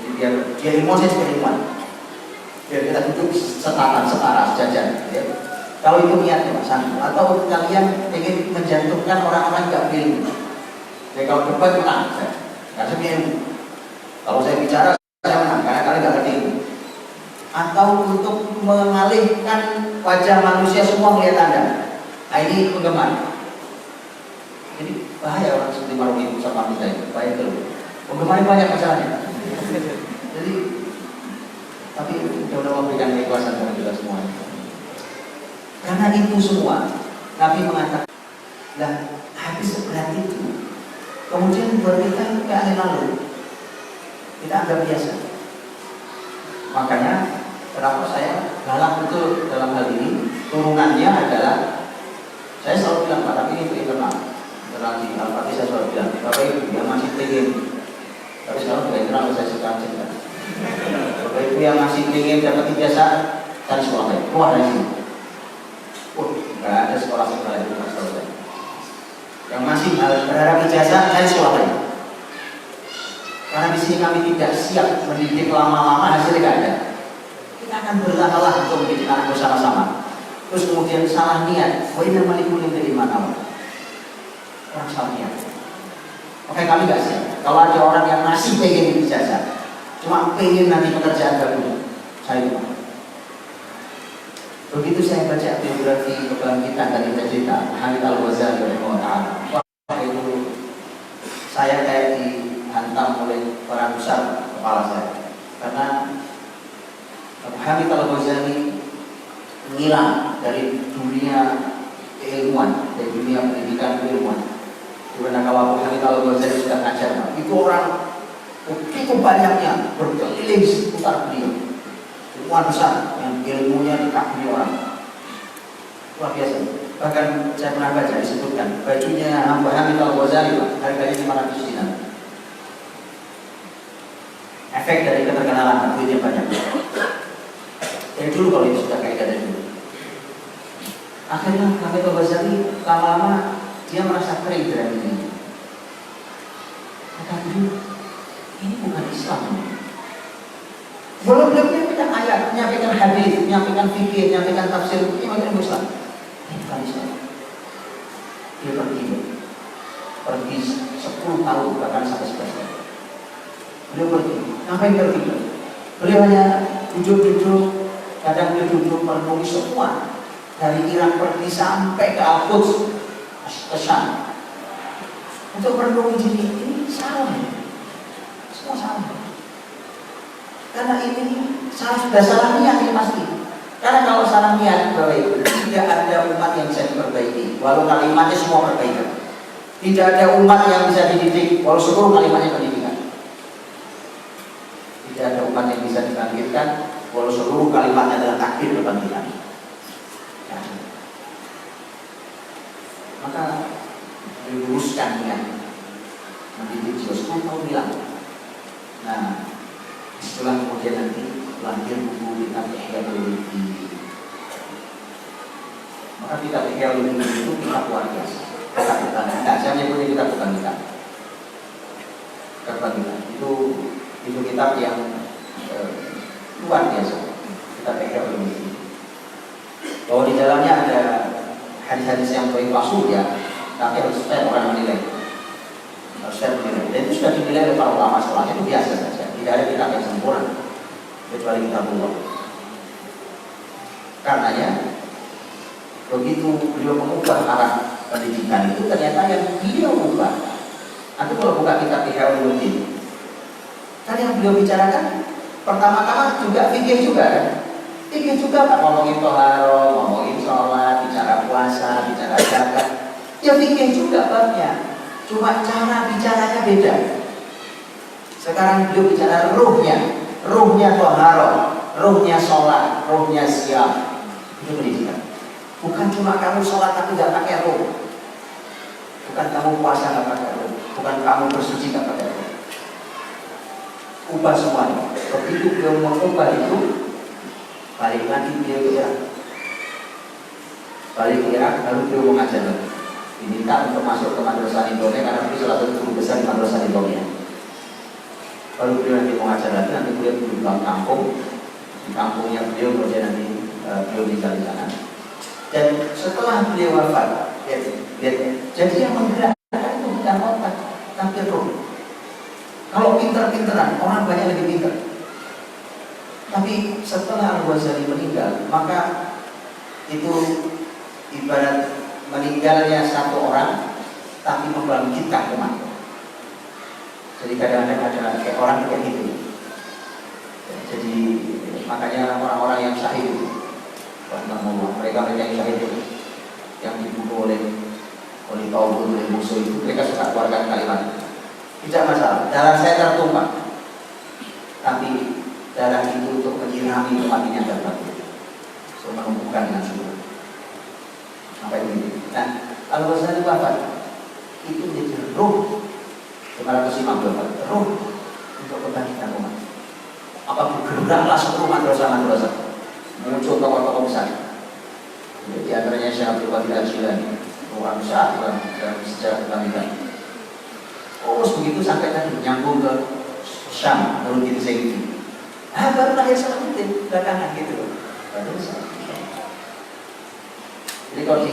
Jadi biar ilmuwan saya juga ilmuwan, biar kita duduk setara sejajar ya. Kalau itu niatnya Mas, atau kalian ingin menjatuhkan orang-orang yang tidak berilmu. Jadi kalau debat menang, Karena saya ilmu. Kalau saya bicara saya menang karena kalian nggak ngerti ilmu. Atau untuk mengalihkan wajah manusia semua melihat Anda. Nah ini penggemar. Jadi bahaya orang seperti Maruf itu sama kita ini, bahaya terus. Penggemar banyak masalahnya. Jadi tapi mudah-mudahan memberikan keikhlasan kepada kita semua. Karena itu semua Nabi mengatakan, lah habis seberat itu, kemudian buat kita kayak angin lalu, kita anggap biasa. Makanya kenapa saya galak betul dalam hal ini, turunannya adalah saya selalu bilang Pak, tapi ini internal di Al-Fatih saya selalu bilang, Bapak Ibu yang masih pengen, tapi sekarang tidak internal saya sekarang cerita. Bapak Ibu yang masih pengen dapat ijazah, cari sekolah lain, keluar dari sini. Nggak ada sekolah sekolah itu mas saya. Yang masih berharap ijazah, cari sekolah lain. Karena di sini kami tidak siap mendidik lama-lama, hasilnya nggak ada. Kita akan berlalah untuk mendidik anak bersama-sama. Terus kemudian salah niat, ini namanya kuning dari mana? Orang salah niat. Oke, kami nggak siap. Kalau ada orang yang masih pengen ijazah, cuma pengen nanti pekerjaan baru, saya itu. Begitu saya baca biografi kebangkitan dari cerita Hamid Al-Ghazali rahimahullah, wah itu saya kayak dihantam oleh orang besar kepala saya. Karena Hamid Al-Ghazali menghilang dari dunia keilmuan, dari dunia pendidikan keilmuan. Karena kalau Hamid Al-Ghazali sudah ngajar, itu orang begitu banyaknya berkeliling seputar beliau. Ilmuwan besar yang ilmunya dikagumi orang, luar biasa. Bahkan saya pernah baca disebutkan bajunya hamba Hamid Al-Ghazali harganya 500 dinar. Efek dari keterkenalan, duitnya banyak. Dari dulu kalau itu sudah kayak dari dulu. Akhirnya Hamid Al-Ghazali lama-lama dia merasa kering dari ini. Kata dulu, ini bukan Islam. Belum menyampaikan ayat, menyampaikan hadis, menyampaikan fikih, menyampaikan tafsir, ini bukan Islam. Ini bukan Islam. Dia pergi 10 tahun bahkan sampai 11 tahun. Beliau pergi, ngapain pergi? Beliau hanya duduk-duduk, kadang beliau duduk merenungi semua dari Irak pergi sampai ke Al-Quds, ke Syam. Untuk merenungi ini salah, semua salah. Karena ini sudah salah niat ini pasti. Karena kalau salah niat baik, tidak ada umat yang bisa diperbaiki, walau kalimatnya semua perbaikan. Tidak ada umat yang bisa dididik, walau seluruh kalimatnya pendidikan. Tidak ada umat yang bisa dibangkitkan, walau seluruh kalimatnya adalah takbir kebangkitan. Ya. Maka diluruskan niat mendidik jiwa 10 tahun hilang. Nah, setelah kemudian nanti lahir buku kitab Ihya Ulumuddin. Maka kitab Ihya Ulumuddin itu kitab luar biasa. Saya menyebutnya kitab kebangkitan. Kebangkitan itu kitab yang luar biasa. Kitab Ihya Ulumuddin. Bahwa di dalamnya ada hadis-hadis yang baik palsu ya, tapi harus fair orang menilai. Harus fair menilai. Dan itu sudah dinilai oleh para ulama setelahnya, itu biasa saja. Tidak ada kitab yang sempurna kecuali kitabullah. Karenanya begitu beliau mengubah arah pendidikan itu, ternyata yang beliau ubah. Nanti kalau buka kitab Ihya Ulumuddin, kan yang beliau bicarakan pertama-tama juga fikih juga kan. Fikih juga kan, ngomongin toharo, ngomongin sholat, bicara puasa, bicara zakat. Ya fikih juga babnya. Cuma cara bicaranya beda. Sekarang beliau bicara ruhnya toharo, ruhnya sholat, ruhnya siam. Itu pendidikan. Bukan cuma kamu sholat tapi gak pakai ruh. Bukan kamu puasa gak pakai ruh. Bukan kamu bersuci gak pakai ruh. Ubah semuanya. Begitu beliau mengubah itu, balik lagi beliau ke Irak. Balik ke Irak, lalu beliau mengajar lagi. Diminta untuk masuk ke Madrasah Indonesia karena beliau salah satu guru besar di Madrasah Indonesia. Lalu beliau nanti mengajar lagi, nanti beliau di kampung, di kampungnya beliau kemudian nanti beliau tinggal di sana. Dan setelah beliau wafat, jadi yang menggerakkan itu bukan otak, tapi roh. Kalau pinter-pinteran, orang banyak lebih pinter. Tapi setelah Al-Ghazali meninggal, maka itu ibarat meninggalnya satu orang, tapi membangkitkan umat. Jadi kadang-kadang ada kayak orang kayak gitu. Jadi makanya orang-orang yang syahid, mereka yang syahid yang dibunuh oleh Tauhid, oleh musuh itu, mereka suka keluarkan kalimat, tidak masalah, darah saya tertumpah, tapi darah itu untuk menyirami kematian dan batin, untuk menumbuhkan dengan surga. Sampai begitu. Nah, kalau Ghazali wafat, itu menjadi ruh, 500 imam wafat, ruh untuk kebangkitan umat. Apa bergeraklah seluruh madrasah-madrasah, muncul tokoh-tokoh besar. Di antaranya Syekh Abdul Qadir Al-Jilani, orang besar dalam sejarah kebangkitan. Terus begitu sampai tadi nyambung ke Syam, Nuruddin Zaidi. Baru lahir Salahuddin belakangan gitu. Jadi kalau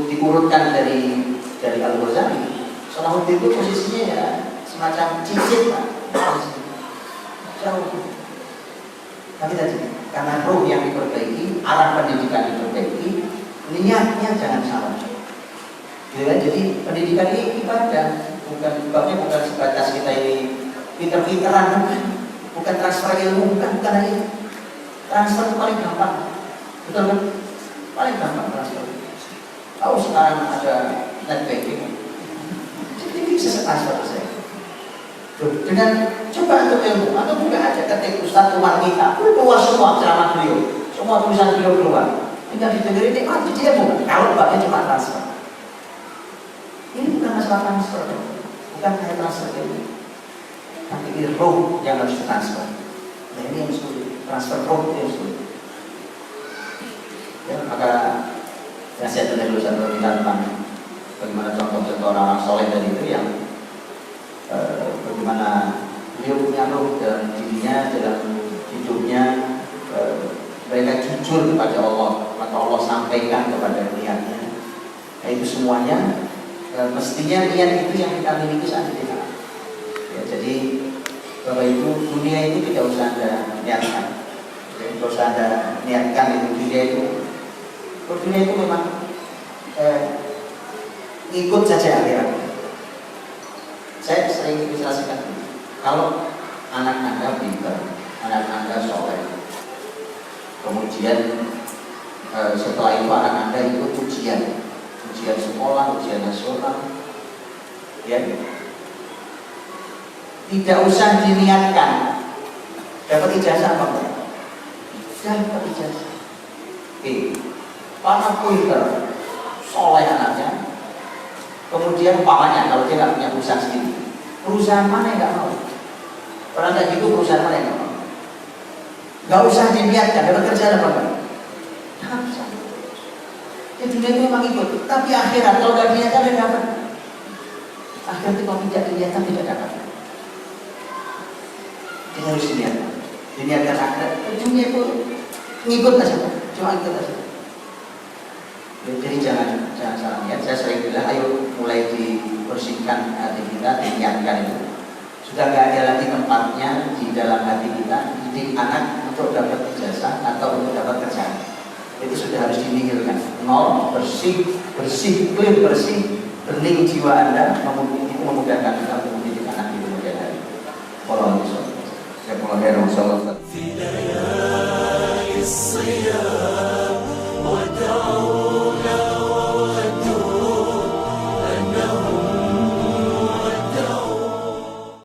diurutkan dari Al-Ghazali, Salahuddin itu posisinya ya semacam cicit lah. Jauh. Tapi tadi karena roh yang diperbaiki, arah pendidikan diperbaiki, niatnya jangan salah. Jadi pendidikan ini ibadah, bukan sebatas kita ini pinter-pinteran, bukan transfer ilmu, bukan lagi. Transfer itu paling gampang, betul kan? Paling gampang transfer. Tahu sekarang ada net banking, jadi bisa transfer ke saya. Dengan coba untuk ilmu, atau buka aja ketik Ustaz Umar kita, keluar semua ceramah beliau, semua tulisan beliau keluar. Tinggal didengerin ini, dia bukan. Kalau mbaknya cuma transfer. Ini bukan masalah transfer, bukan hanya transfer ilmu, tapi ini roh yang harus ditransfer. Nah ini yang sulit, transfer roh yang sulit. Ya, maka nasihat dari lulusan kita tentang bagaimana contoh-contoh orang-orang soleh dari itu yang bagaimana beliau punya roh dalam dirinya, dalam hidupnya, mereka jujur kepada Allah, maka Allah sampaikan kepada niatnya. Nah itu semuanya mestinya niat itu yang kita miliki saat ini. Ya, jadi Bapak Ibu, dunia itu tidak usah Anda niatkan, tidak usah Anda niatkan itu dunia itu. Dunia itu memang ikut saja akhirat. Saya sering ilustrasikan, kalau anak Anda pintar, anak Anda soleh, kemudian setelah itu anak Anda ikut ujian sekolah, ujian nasional, ya, tidak usah diniatkan dapat ijazah apa enggak? Dapat ijazah. Karena pintar, soleh anaknya, kemudian pamannya kalau dia nggak punya perusahaan sendiri, perusahaan mana yang nggak mau? Orang kayak gitu perusahaan mana yang nggak mau? Nggak usah diniatkan dapat kerjaan apa enggak? Nggak usah. Ya dunia itu memang ikut, tapi akhirat kalau nggak diniatkan dia dapat. Akhirat itu kalau tidak diniatkan tidak dapat. Kita harus diniatkan akhirat. Dunia itu ngikut aja, cuma ikut aja. Jadi jangan salah niat. Saya sering bilang, ayo mulai dibersihkan hati kita, diniatkan itu. Sudah nggak ada lagi tempatnya di dalam hati kita didik anak untuk dapat ijazah atau untuk dapat kerjaan. Itu sudah harus dinihilkan. Nol, bersih, clear, bersih, bening jiwa Anda, itu memudahkan kita untuk mendidik anak di kemudian hari. Wallahu a'lam.